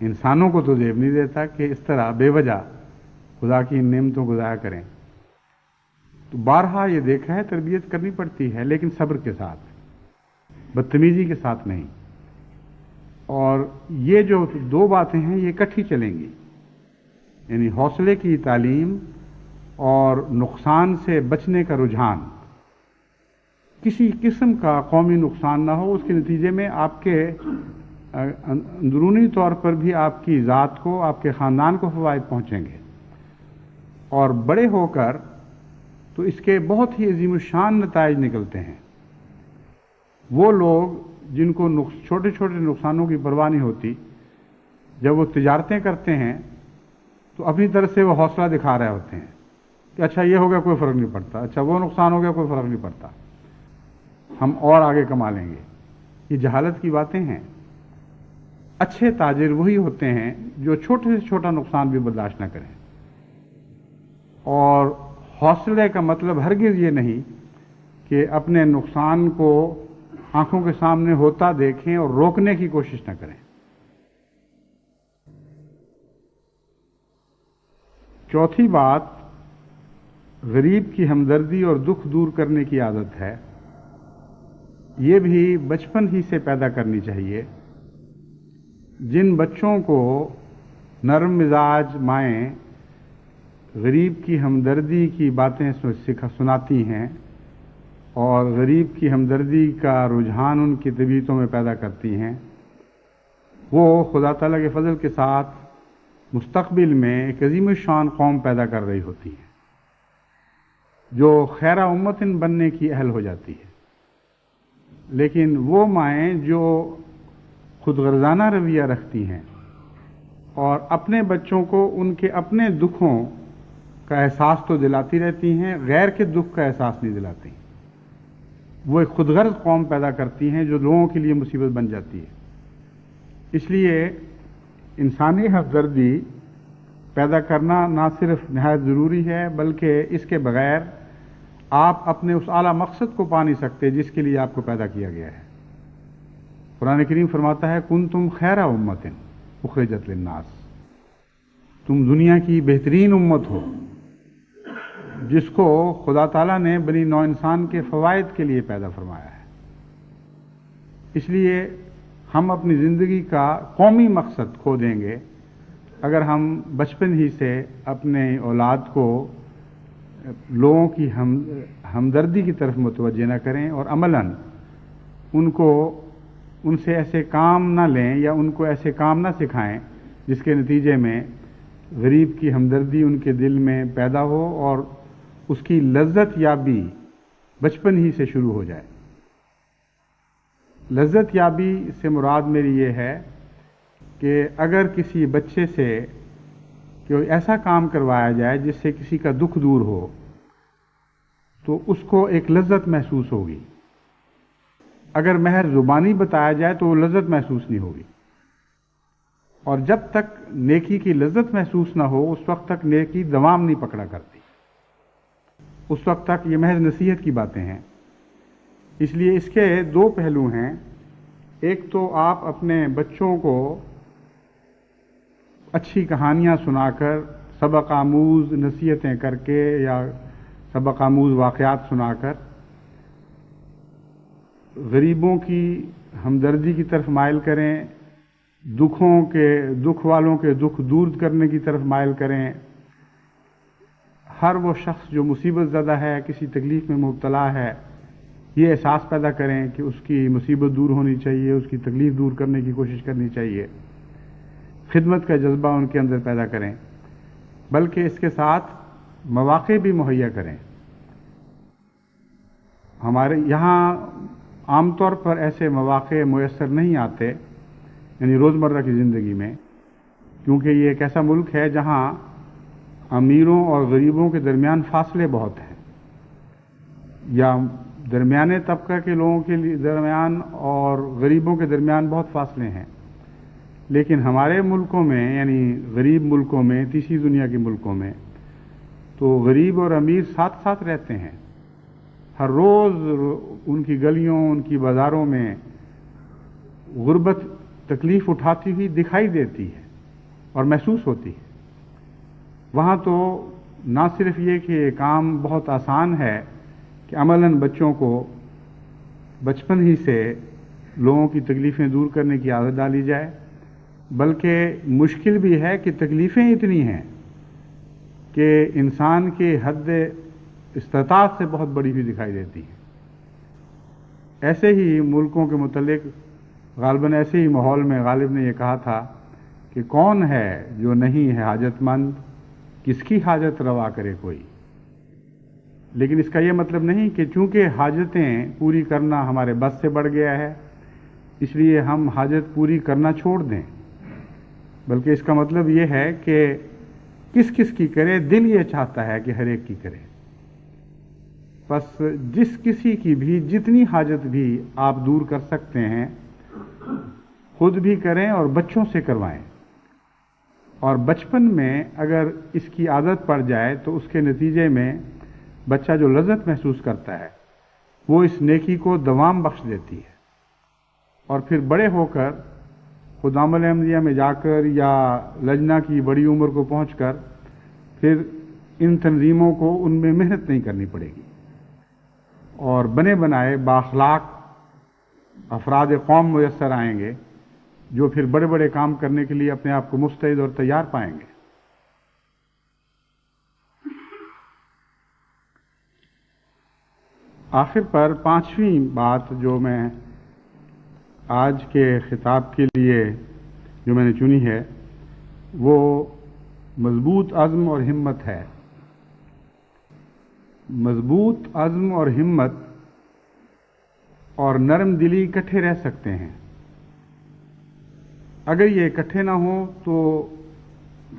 Speaker 5: انسانوں کو تو زیب نہیں دیتا کہ اس طرح بے وجہ خدا کی ان نعمتوں کو ضائع کریں۔ تو بارہا یہ دیکھا ہے تربیت کرنی پڑتی ہے، لیکن صبر کے ساتھ، بدتمیزی کے ساتھ نہیں۔ اور یہ جو دو باتیں ہیں یہ اکٹھی چلیں گی، یعنی حوصلے کی تعلیم اور نقصان سے بچنے کا رجحان، کسی قسم کا قومی نقصان نہ ہو، اس کے نتیجے میں آپ کے اندرونی طور پر بھی آپ کی ذات کو، آپ کے خاندان کو فوائد پہنچیں گے، اور بڑے ہو کر تو اس کے بہت ہی عظیم الشان نتائج نکلتے ہیں۔ وہ لوگ جن کو چھوٹے چھوٹے نقصانوں کی پرواہ نہیں ہوتی، جب وہ تجارتیں کرتے ہیں تو اپنی طرف سے وہ حوصلہ دکھا رہے ہوتے ہیں کہ اچھا یہ ہو گیا کوئی فرق نہیں پڑتا، اچھا وہ نقصان ہو گیا کوئی فرق نہیں پڑتا، ہم اور آگے کما لیں گے۔ یہ جہالت کی باتیں ہیں۔ اچھے تاجر وہی ہوتے ہیں جو چھوٹے سے چھوٹا نقصان بھی برداشت نہ کریں، اور حوصلے کا مطلب ہرگز یہ نہیں کہ اپنے نقصان کو آنکھوں کے سامنے ہوتا دیکھیں اور روکنے کی کوشش نہ کریں۔ چوتھی بات، غریب کی ہمدردی اور دکھ دور کرنے کی عادت ہے۔ یہ بھی بچپن ہی سے پیدا کرنی چاہیے۔ جن بچوں کو نرم مزاج مائیں غریب کی ہمدردی کی باتیں سناتی ہیں اور غریب کی ہمدردی کا رجحان ان کی طبیعتوں میں پیدا کرتی ہیں، وہ خدا تعالیٰ کے فضل کے ساتھ مستقبل میں ایک عظیم الشان قوم پیدا کر رہی ہوتی ہے جو خیرہ امتن بننے کی اہل ہو جاتی ہے۔ لیکن وہ مائیں جو خود غرضانہ رویہ رکھتی ہیں اور اپنے بچوں کو ان کے اپنے دکھوں کا احساس تو دلاتی رہتی ہیں، غیر کے دکھ کا احساس نہیں دلاتی، وہ ایک خود غرض قوم پیدا کرتی ہیں جو لوگوں کے لیے مصیبت بن جاتی ہے۔ اس لیے انسانی ہمدردی پیدا کرنا نہ صرف نہایت ضروری ہے، بلکہ اس کے بغیر آپ اپنے اس اعلیٰ مقصد کو پا نہیں سکتے جس کے لیے آپ کو پیدا کیا گیا ہے۔ قرآن کریم فرماتا ہے کنتم خیر امت اخرجت للناس، تم دنیا کی بہترین امت ہو جس کو خدا تعالیٰ نے بنی نوع انسان کے فوائد کے لیے پیدا فرمایا ہے۔ اس لیے ہم اپنی زندگی کا قومی مقصد کھو دیں گے اگر ہم بچپن ہی سے اپنے اولاد کو لوگوں کی ہمدردی کی طرف متوجہ نہ کریں اور عملاً ان سے ایسے کام نہ لیں یا ان کو ایسے کام نہ سکھائیں جس کے نتیجے میں غریب کی ہمدردی ان کے دل میں پیدا ہو اور اس کی لذت یابی بچپن ہی سے شروع ہو جائے۔ لذت یابی سے مراد میری یہ ہے کہ اگر کسی بچے سے کوئی ایسا کام کروایا جائے جس سے کسی کا دکھ دور ہو تو اس کو ایک لذت محسوس ہوگی، اگر محض زبانی بتایا جائے تو وہ لذت محسوس نہیں ہوگی، اور جب تک نیکی کی لذت محسوس نہ ہو اس وقت تک نیکی دوام نہیں پکڑا کرتی، اس وقت تک یہ محض نصیحت کی باتیں ہیں۔ اس لیے اس کے دو پہلو ہیں، ایک تو آپ اپنے بچوں کو اچھی کہانیاں سنا کر، سبق آموز نصیحتیں کر کے یا سبق آموز واقعات سنا کر غریبوں کی ہمدردی کی طرف مائل کریں، دکھ والوں کے دکھ دور کرنے کی طرف مائل کریں۔ ہر وہ شخص جو مصیبت زدہ ہے، کسی تکلیف میں مبتلا ہے، یہ احساس پیدا کریں کہ اس کی مصیبت دور ہونی چاہیے، اس کی تکلیف دور کرنے کی کوشش کرنی چاہیے، خدمت کا جذبہ ان کے اندر پیدا کریں، بلکہ اس کے ساتھ مواقع بھی مہیا کریں۔ ہمارے یہاں عام طور پر ایسے مواقع میسر نہیں آتے، یعنی روزمرہ کی زندگی میں، کیونکہ یہ ایک ایسا ملک ہے جہاں امیروں اور غریبوں کے درمیان فاصلے بہت ہیں، یا درمیانے طبقہ کے لوگوں کے درمیان اور غریبوں کے درمیان بہت فاصلے ہیں۔ لیکن ہمارے ملکوں میں، یعنی غریب ملکوں میں، تیسری دنیا کے ملکوں میں، تو غریب اور امیر ساتھ ساتھ رہتے ہیں۔ ہر روز ان کی گلیوں، ان کی بازاروں میں غربت تکلیف اٹھاتی ہوئی دکھائی دیتی ہے اور محسوس ہوتی ہے۔ وہاں تو نہ صرف یہ کہ یہ کام بہت آسان ہے کہ عملاً بچوں کو بچپن ہی سے لوگوں کی تکلیفیں دور کرنے کی عادت ڈالی جائے، بلکہ مشکل بھی ہے کہ تکلیفیں اتنی ہیں کہ انسان کے حد استطاعت سے بہت بڑی بھی دکھائی دیتی ہیں۔ ایسے ہی ملکوں کے متعلق غالباً ایسے ہی ماحول میں غالب نے یہ کہا تھا کہ کون ہے جو نہیں ہے حاجت مند، کس کی حاجت روا کرے کوئی۔ لیکن اس کا یہ مطلب نہیں کہ چونکہ حاجتیں پوری کرنا ہمارے بس سے بڑھ گیا ہے اس لیے ہم حاجت پوری کرنا چھوڑ دیں، بلکہ اس کا مطلب یہ ہے کہ کس کس کی کرے، دل یہ چاہتا ہے کہ ہر ایک کی کرے۔ بس جس کسی کی بھی جتنی حاجت بھی آپ دور کر سکتے ہیں خود بھی کریں اور بچوں سے کروائیں، اور بچپن میں اگر اس کی عادت پڑ جائے تو اس کے نتیجے میں بچہ جو لذت محسوس کرتا ہے وہ اس نیکی کو دوام بخش دیتی ہے، اور پھر بڑے ہو کر خدام الاحمدیہ میں جا کر یا لجنہ کی بڑی عمر کو پہنچ کر پھر ان تنظیموں کو ان میں محنت نہیں کرنی پڑے گی، اور بنے بنائے بااخلاق افراد قوم میسر آئیں گے جو پھر بڑے بڑے کام کرنے کے لیے اپنے آپ کو مستعد اور تیار پائیں گے۔ آخر پر پانچویں بات جو میں آج کے خطاب کے لیے جو میں نے چنی ہے وہ مضبوط عزم اور ہمت ہے۔ مضبوط عزم اور ہمت اور نرم دلی اکٹھے رہ سکتے ہیں، اگر یہ اکٹھے نہ ہوں تو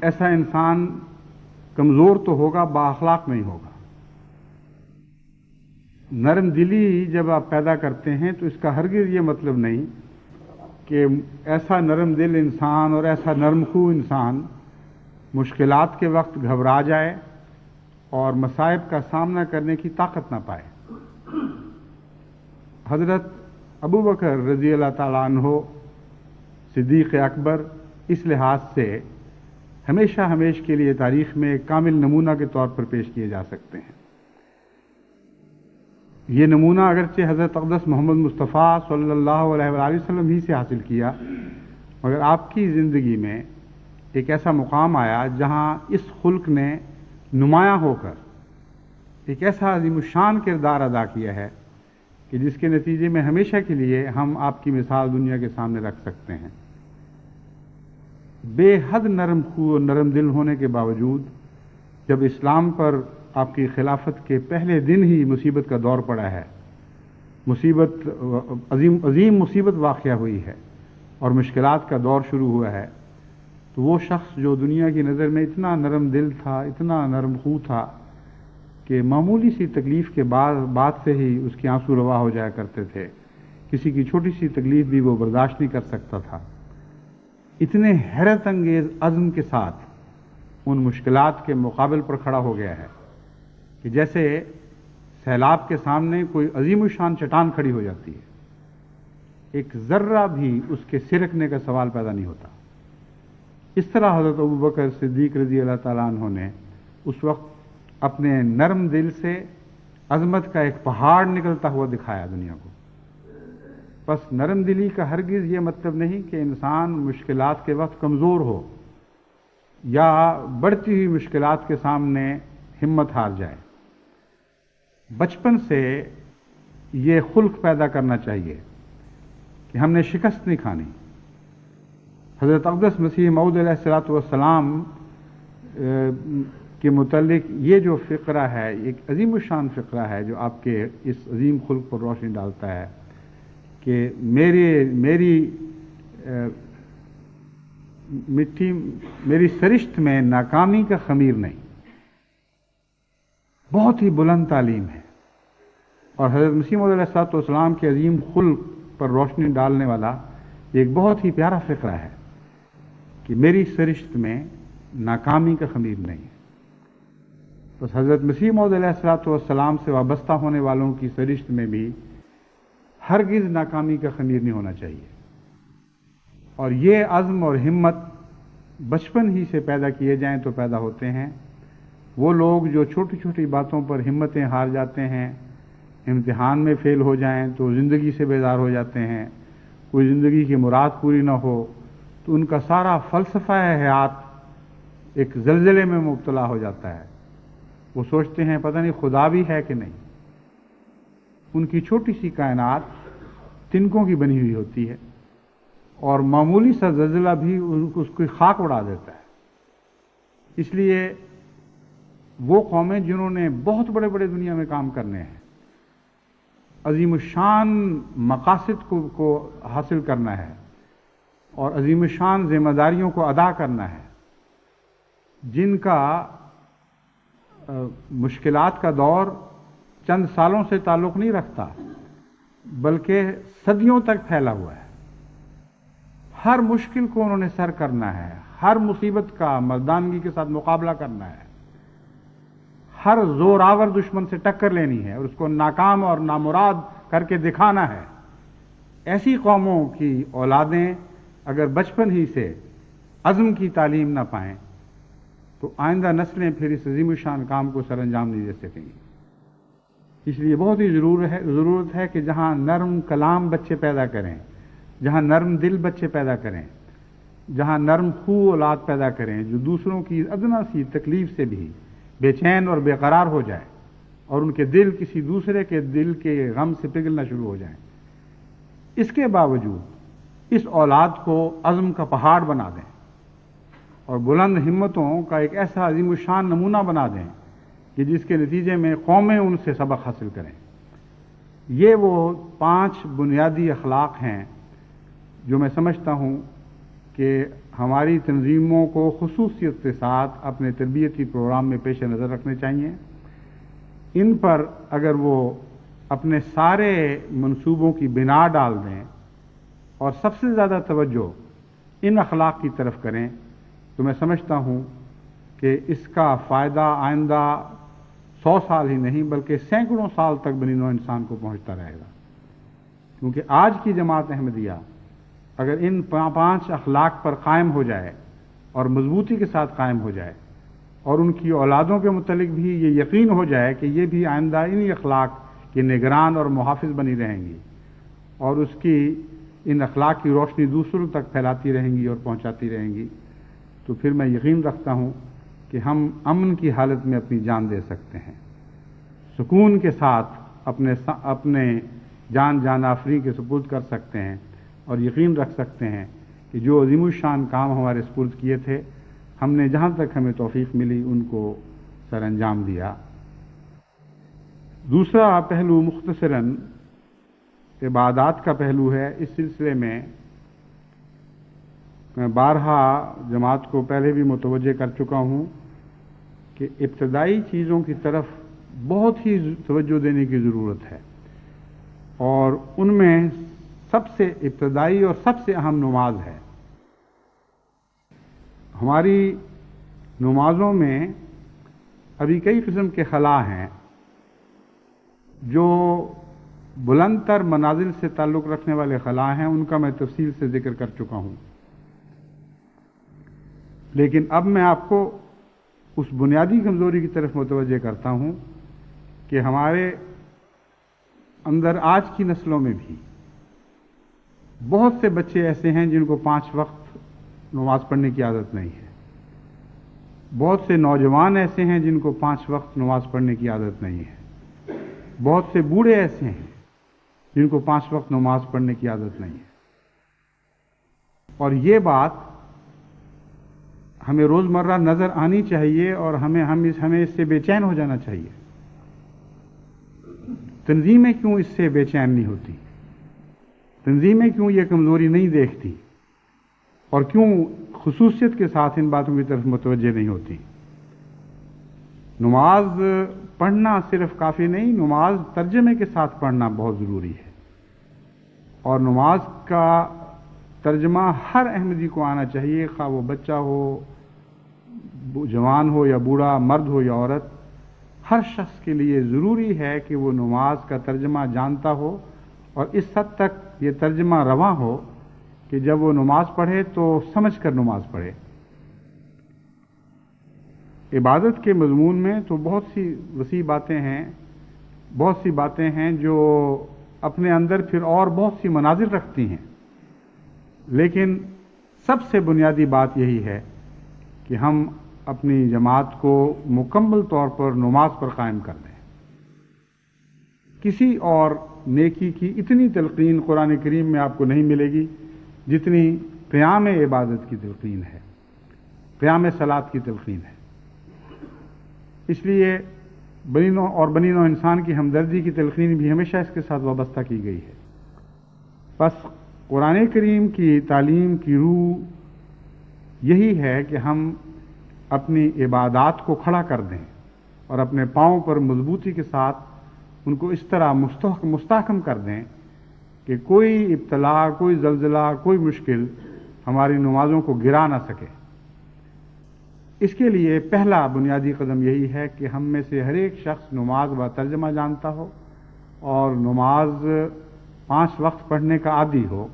Speaker 5: ایسا انسان کمزور تو ہوگا، بااخلاق نہیں ہوگا۔ نرم دلی جب آپ پیدا کرتے ہیں تو اس کا ہرگز یہ مطلب نہیں کہ ایسا نرم دل انسان اور ایسا نرم خو انسان مشکلات کے وقت گھبرا جائے اور مصائب کا سامنا کرنے کی طاقت نہ پائے۔ حضرت ابوبکر رضی اللہ تعالیٰ عنہ صدیق اکبر اس لحاظ سے ہمیشہ ہمیش کے لیے تاریخ میں ایک کامل نمونہ کے طور پر پیش کیے جا سکتے ہیں۔ یہ نمونہ اگرچہ حضرت اقدس محمد مصطفیٰ صلی اللہ علیہ وآلہ وسلم ہی سے حاصل کیا، مگر آپ کی زندگی میں ایک ایسا مقام آیا جہاں اس خلق نے نمایاں ہو کر ایک ایسا عظیم الشان کردار ادا کیا ہے کہ جس کے نتیجے میں ہمیشہ کے لیے ہم آپ کی مثال دنیا کے سامنے رکھ سکتے ہیں۔ بے حد نرم خو اور نرم دل ہونے کے باوجود جب اسلام پر آپ کی خلافت کے پہلے دن ہی مصیبت کا دور پڑا ہے، مصیبت عظیم مصیبت واقع ہوئی ہے اور مشکلات کا دور شروع ہوا ہے، تو وہ شخص جو دنیا کی نظر میں اتنا نرم دل تھا، اتنا نرم خو تھا کہ معمولی سی تکلیف کے بعد سے ہی اس کے آنسو روا ہو جایا کرتے تھے، کسی کی چھوٹی سی تکلیف بھی وہ برداشت نہیں کر سکتا تھا، اتنے حیرت انگیز عزم کے ساتھ ان مشکلات کے مقابل پر کھڑا ہو گیا ہے کہ جیسے سیلاب کے سامنے کوئی عظیم الشان چٹان کھڑی ہو جاتی ہے، ایک ذرہ بھی اس کے سرکنے کا سوال پیدا نہیں ہوتا۔ اس طرح حضرت ابوبکر صدیق رضی اللہ تعالیٰ عنہ نے اس وقت اپنے نرم دل سے عظمت کا ایک پہاڑ نکلتا ہوا دکھایا دنیا کو۔ بس نرم دلی کا ہرگز یہ مطلب نہیں کہ انسان مشکلات کے وقت کمزور ہو یا بڑھتی ہوئی مشکلات کے سامنے ہمت ہار جائے۔ بچپن سے یہ خلق پیدا کرنا چاہیے کہ ہم نے شکست نہیں کھانی۔ حضرت اقدس مسیح موعود علیہ الصلوۃ والسلام کے متعلق یہ جو فقرہ ہے ایک عظیم الشان فقرہ ہے جو آپ کے اس عظیم خلق پر روشنی ڈالتا ہے کہ میری سرشت میں ناکامی کا خمیر نہیں، بہت ہی بلند تعلیم ہے، اور حضرت مسیح موعود علیہ الصلوۃ والسلام کے عظیم خلق پر روشنی ڈالنے والا ایک بہت ہی پیارا فقرہ ہے کہ میری سرشت میں ناکامی کا خمیر نہیں ہے۔ بس حضرت مسیح موعود علیہ الصلوۃ والسلام سے وابستہ ہونے والوں کی سرشت میں بھی ہرگز ناکامی کا خمیر نہیں ہونا چاہیے، اور یہ عزم اور ہمت بچپن ہی سے پیدا کیے جائیں تو پیدا ہوتے ہیں۔ وہ لوگ جو چھوٹی چھوٹی باتوں پر ہمتیں ہار جاتے ہیں، امتحان میں فیل ہو جائیں تو زندگی سے بیزار ہو جاتے ہیں، کوئی زندگی کی مراد پوری نہ ہو تو ان کا سارا فلسفہ حیات ایک زلزلے میں مبتلا ہو جاتا ہے. وہ سوچتے ہیں پتہ نہیں خدا بھی ہے کہ نہیں. ان کی چھوٹی سی کائنات تنکوں کی بنی ہوئی ہوتی ہے اور معمولی سا زلزلہ بھی اس کی خاک اڑا دیتا ہے. اس لیے وہ قومیں جنہوں نے بہت بڑے بڑے دنیا میں کام کرنے ہیں، عظیم الشان مقاصد کو حاصل کرنا ہے اور عظیم الشان ذمہ داریوں کو ادا کرنا ہے، جن کا مشکلات کا دور چند سالوں سے تعلق نہیں رکھتا بلکہ صدیوں تک پھیلا ہوا ہے. ہر مشکل کو انہوں نے سر کرنا ہے، ہر مصیبت کا مردانگی کے ساتھ مقابلہ کرنا ہے، ہر زور آور دشمن سے ٹکر لینی ہے اور اس کو ناکام اور نامراد کر کے دکھانا ہے. ایسی قوموں کی اولادیں اگر بچپن ہی سے عزم کی تعلیم نہ پائیں تو آئندہ نسلیں پھر اس عظیم الشان کام کو سر انجام نہیں دے سکیں گی. اس لیے بہت ہی ضرورت ہے کہ جہاں نرم کلام بچے پیدا کریں، جہاں نرم دل بچے پیدا کریں، جہاں نرم خو اولاد پیدا کریں جو دوسروں کی ادنا سی تکلیف سے بھی بے چین اور بے قرار ہو جائے اور ان کے دل کسی دوسرے کے دل کے غم سے پگھلنا شروع ہو جائیں، اس کے باوجود اس اولاد کو عزم کا پہاڑ بنا دیں اور بلند ہمتوں کا ایک ایسا عظیم الشان نمونہ بنا دیں کہ جس کے نتیجے میں قومیں ان سے سبق حاصل کریں. یہ وہ 5 بنیادی اخلاق ہیں جو میں سمجھتا ہوں کہ ہماری تنظیموں کو خصوصیت کے ساتھ اپنے تربیتی پروگرام میں پیش نظر رکھنے چاہیے. ان پر اگر وہ اپنے سارے منصوبوں کی بنا ڈال دیں اور سب سے زیادہ توجہ ان اخلاق کی طرف کریں تو میں سمجھتا ہوں کہ اس کا فائدہ آئندہ 100 سال ہی نہیں بلکہ سینکڑوں سال تک بنی نوع انسان کو پہنچتا رہے گا. کیونکہ آج کی جماعت احمدیہ اگر ان 5 اخلاق پر قائم ہو جائے اور مضبوطی کے ساتھ قائم ہو جائے اور ان کی اولادوں کے متعلق بھی یہ یقین ہو جائے کہ یہ بھی آئندہ انہی اخلاق کے نگران اور محافظ بنی رہیں گی اور اس کی ان اخلاق کی روشنی دوسروں تک پھیلاتی رہیں گی اور پہنچاتی رہیں گی، تو پھر میں یقین رکھتا ہوں کہ ہم امن کی حالت میں اپنی جان دے سکتے ہیں، سکون کے ساتھ اپنے جان آفرین کے سپرد کر سکتے ہیں اور یقین رکھ سکتے ہیں کہ جو عظیم الشان کام ہمارے سپرد کیے تھے ہم نے جہاں تک ہمیں توفیق ملی ان کو سر انجام دیا. دوسرا پہلو مختصراً عبادات کا پہلو ہے. اس سلسلے میں بارہا جماعت کو پہلے بھی متوجہ کر چکا ہوں کہ ابتدائی چیزوں کی طرف بہت ہی توجہ دینے کی ضرورت ہے اور ان میں سب سے ابتدائی اور سب سے اہم نماز ہے. ہماری نمازوں میں ابھی کئی قسم کے خلا ہیں جو بلند تر منازل سے تعلق رکھنے والے خلا ہیں، ان کا میں تفصیل سے ذکر کر چکا ہوں. لیکن اب میں آپ کو اس بنیادی کمزوری کی طرف متوجہ کرتا ہوں کہ ہمارے اندر آج کی نسلوں میں بھی بہت سے بچے ایسے ہیں جن کو 5 وقت نماز پڑھنے کی عادت نہیں ہے. بہت سے نوجوان ایسے ہیں جن کو 5 وقت نماز پڑھنے کی عادت نہیں ہے. بہت سے بوڑھے ایسے ہیں جن کو 5 وقت نماز پڑھنے کی عادت نہیں ہے. اور یہ بات ہمیں روزمرہ نظر آنی چاہیے اور ہمیں اس سے بے چین ہو جانا چاہیے. تنظیمیں کیوں اس سے بے چین نہیں ہوتی؟ تنظیمیں کیوں یہ کمزوری نہیں دیکھتی اور کیوں خصوصیت کے ساتھ ان باتوں کی طرف متوجہ نہیں ہوتی؟ نماز پڑھنا صرف کافی نہیں، نماز ترجمے کے ساتھ پڑھنا بہت ضروری ہے اور نماز کا ترجمہ ہر احمدی کو آنا چاہیے، خواہ وہ بچہ ہو، جوان ہو یا بوڑھا، مرد ہو یا عورت. ہر شخص کے لیے ضروری ہے کہ وہ نماز کا ترجمہ جانتا ہو اور اس حد تک یہ ترجمہ رواں ہو کہ جب وہ نماز پڑھے تو سمجھ کر نماز پڑھے. عبادت کے مضمون میں تو بہت سی وسیع باتیں ہیں، بہت سی باتیں ہیں جو اپنے اندر پھر اور بہت سی منازل رکھتی ہیں. لیکن سب سے بنیادی بات یہی ہے کہ ہم اپنی جماعت کو مکمل طور پر نماز پر قائم کر دیں. کسی اور نیکی کی اتنی تلقین قرآن کریم میں آپ کو نہیں ملے گی جتنی قیام عبادت کی تلقین ہے، قیام صلاۃ کی تلقین ہے. اس لیے بنی نوع انسان کی ہمدردی کی تلقین بھی ہمیشہ اس کے ساتھ وابستہ کی گئی ہے. بس قرآن کریم کی تعلیم کی روح یہی ہے کہ ہم اپنی عبادات کو کھڑا کر دیں اور اپنے پاؤں پر مضبوطی کے ساتھ ان کو اس طرح مستحکم کر دیں کہ کوئی ابتلا، کوئی زلزلہ، کوئی مشکل ہماری نمازوں کو گرا نہ سکے. اس کے لیے پہلا بنیادی قدم یہی ہے کہ ہم میں سے ہر ایک شخص نماز با ترجمہ جانتا ہو اور نماز 5 وقت پڑھنے کا عادی ہو،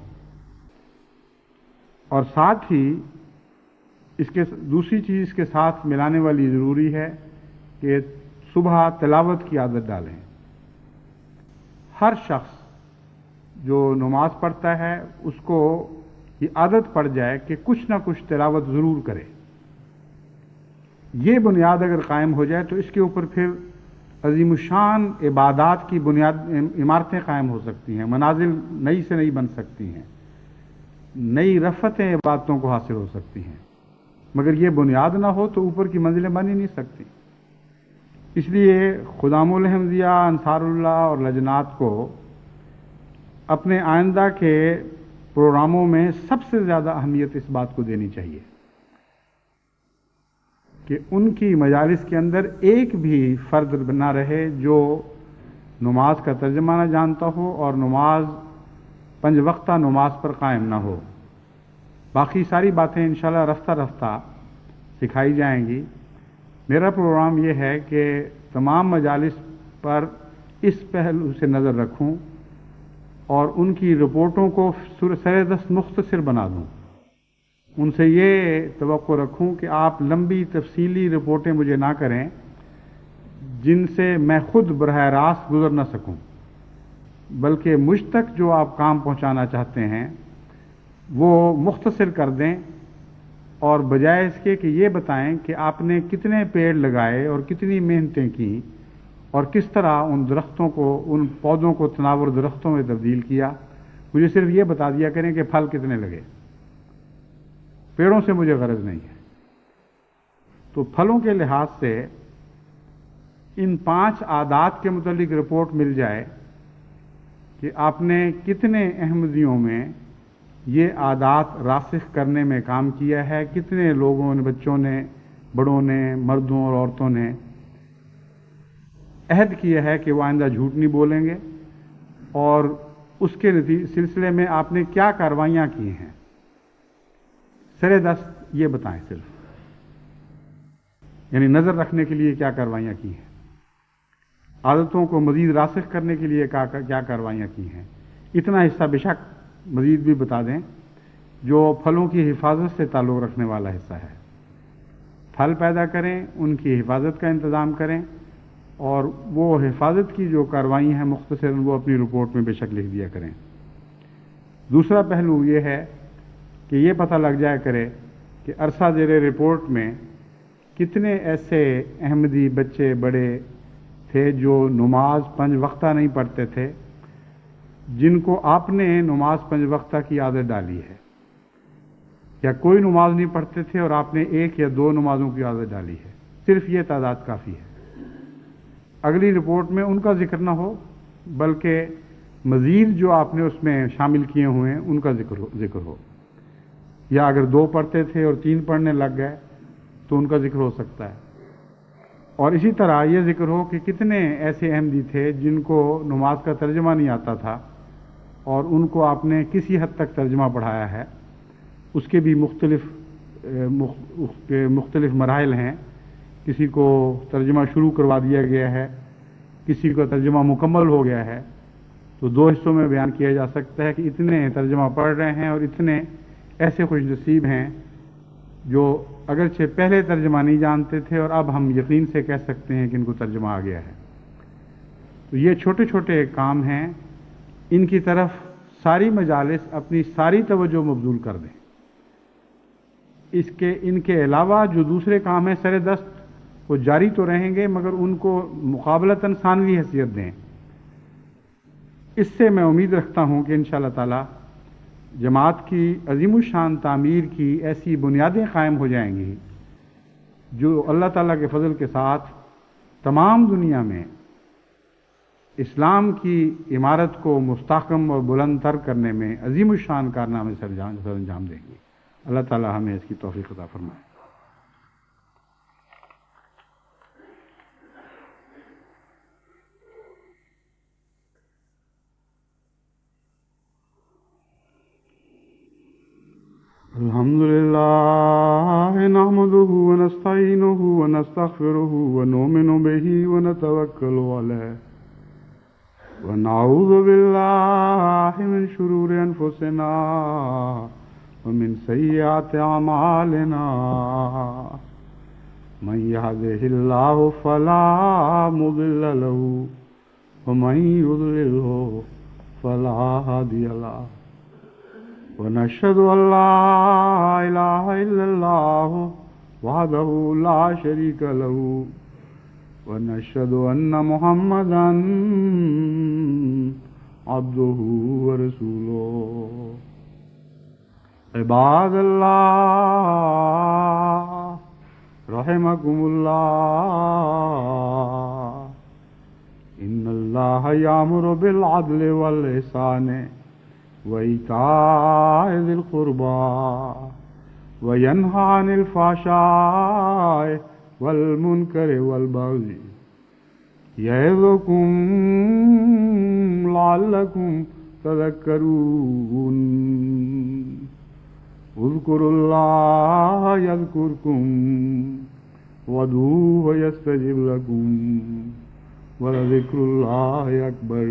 Speaker 5: اور ساتھ ہی دوسری چیز اس کے ساتھ ملانے والی ضروری ہے کہ صبح تلاوت کی عادت ڈالیں. ہر شخص جو نماز پڑھتا ہے اس کو یہ عادت پڑ جائے کہ کچھ نہ کچھ تلاوت ضرور کرے. یہ بنیاد اگر قائم ہو جائے تو اس کے اوپر پھر عظیم الشان عبادات کی عمارتیں قائم ہو سکتی ہیں، منازل نئی سے نئی بن سکتی ہیں، نئی رفتیں عبادتوں کو حاصل ہو سکتی ہیں. مگر یہ بنیاد نہ ہو تو اوپر کی منزلیں بن ہی نہیں سکتی. اس لیے خدام الحمدیہ، انصار اللہ اور لجنات کو اپنے آئندہ کے پروگراموں میں سب سے زیادہ اہمیت اس بات کو دینی چاہیے کہ ان کی مجالس کے اندر ایک بھی فرد نہ رہے جو نماز کا ترجمہ نہ جانتا ہو اور نماز 5 وقتہ نماز پر قائم نہ ہو. باقی ساری باتیں انشاءاللہ رفتہ رفتہ سکھائی جائیں گی. میرا پروگرام یہ ہے کہ تمام مجالس پر اس پہلو سے نظر رکھوں اور ان کی رپورٹوں کو سر دست مختصر بنا دوں. ان سے یہ توقع رکھوں کہ آپ لمبی تفصیلی رپورٹیں مجھے نہ کریں جن سے میں خود براہ راست گزر نہ سکوں، بلکہ مجھ تک جو آپ کام پہنچانا چاہتے ہیں وہ مختصر کر دیں، اور بجائے اس کے کہ یہ بتائیں کہ آپ نے کتنے پیڑ لگائے اور کتنی محنتیں کی اور کس طرح ان درختوں کو، ان پودوں کو تناور درختوں میں تبدیل کیا، مجھے صرف یہ بتا دیا کریں کہ پھل کتنے لگے. پیڑوں سے مجھے غرض نہیں ہے. تو پھلوں کے لحاظ سے ان 5 عادات کے متعلق رپورٹ مل جائے کہ آپ نے کتنے احمدیوں میں یہ عادات راسخ کرنے میں کام کیا ہے، کتنے لوگوں نے، بچوں نے، بڑوں نے، مردوں اور عورتوں نے عہد کیا ہے کہ وہ آئندہ جھوٹ نہیں بولیں گے، اور اس کے سلسلے میں آپ نے کیا کاروائیاں کی ہیں. سر دست یہ بتائیں صرف، یعنی نظر رکھنے کے لیے کیا کاروائیاں کی ہیں، عادتوں کو مزید راسخ کرنے کے لیے کیا کاروائیاں کی ہیں. اتنا حصہ بے شک مزید بھی بتا دیں جو پھلوں کی حفاظت سے تعلق رکھنے والا حصہ ہے. پھل پیدا کریں، ان کی حفاظت کا انتظام کریں، اور وہ حفاظت کی جو کارروائی ہیں مختصر وہ اپنی رپورٹ میں بے شک لکھ دیا کریں. دوسرا پہلو یہ ہے کہ یہ پتہ لگ جائے کرے کہ عرصہ زیر رپورٹ میں کتنے ایسے احمدی بچے بڑے تھے جو نماز 5 وقتہ نہیں پڑھتے تھے، جن کو آپ نے نماز 5 وقتہ کی عادت ڈالی ہے، یا کوئی نماز نہیں پڑھتے تھے اور آپ نے 1 یا 2 نمازوں کی عادت ڈالی ہے. صرف یہ تعداد کافی ہے. اگلی رپورٹ میں ان کا ذکر نہ ہو بلکہ مزید جو آپ نے اس میں شامل کیے ہوئے ہیں ان کا ذکر ہو. یا اگر 2 پڑھتے تھے اور 3 پڑھنے لگ گئے تو ان کا ذکر ہو سکتا ہے. اور اسی طرح یہ ذکر ہو کہ کتنے ایسے احمدی تھے جن کو نماز کا ترجمہ نہیں آتا تھا اور ان کو آپ نے کسی حد تک ترجمہ پڑھایا ہے. اس کے بھی مختلف مراحل ہیں. کسی کو ترجمہ شروع کروا دیا گیا ہے، کسی کو ترجمہ مکمل ہو گیا ہے. تو 2 حصوں میں بیان کیا جا سکتا ہے کہ اتنے ترجمہ پڑھ رہے ہیں اور اتنے ایسے خوش نصیب ہیں جو اگرچہ پہلے ترجمہ نہیں جانتے تھے اور اب ہم یقین سے کہہ سکتے ہیں کہ ان کو ترجمہ آ گیا ہے. تو یہ چھوٹے چھوٹے کام ہیں، ان کی طرف ساری مجالس اپنی ساری توجہ مبذول کر دیں. ان کے علاوہ جو دوسرے کام ہیں سر دست وہ جاری تو رہیں گے، مگر ان کو مقابلتاً ثانوی حیثیت دیں. اس سے میں امید رکھتا ہوں کہ انشاءاللہ تعالی جماعت کی عظیم الشان تعمیر کی ایسی بنیادیں قائم ہو جائیں گی جو اللہ تعالیٰ کے فضل کے ساتھ تمام دنیا میں اسلام کی عمارت کو مستحکم اور بلند تر کرنے میں عظیم الشان کارنامے سر انجام دیں گی. اللہ تعالیٰ ہمیں اس کی توفیق عطا فرمائے. الحمد لله نحمده ونستعينه ونستغفره ونؤمن به ونتوكل عليه ونعوذ بالله من شرور أنفسنا ومن سيئات أعمالنا من يهده الله فلا مضل له ومن يضلله فلا هادي له ونشهد أن لا إله إلا الله وحده لا شريك له ونشهد أن محمدا عبده ورسوله. عباد الله رحمكم الله إن الله يأمر بالعدل والإحسان وإيتاء ذي القربى وينهى عن الفحشاء والمنكر والبغي يعظكم لعلكم تذكرون. اذكروا الله يذكركم وادعوه يستجب لكم ولذكر الله أكبر.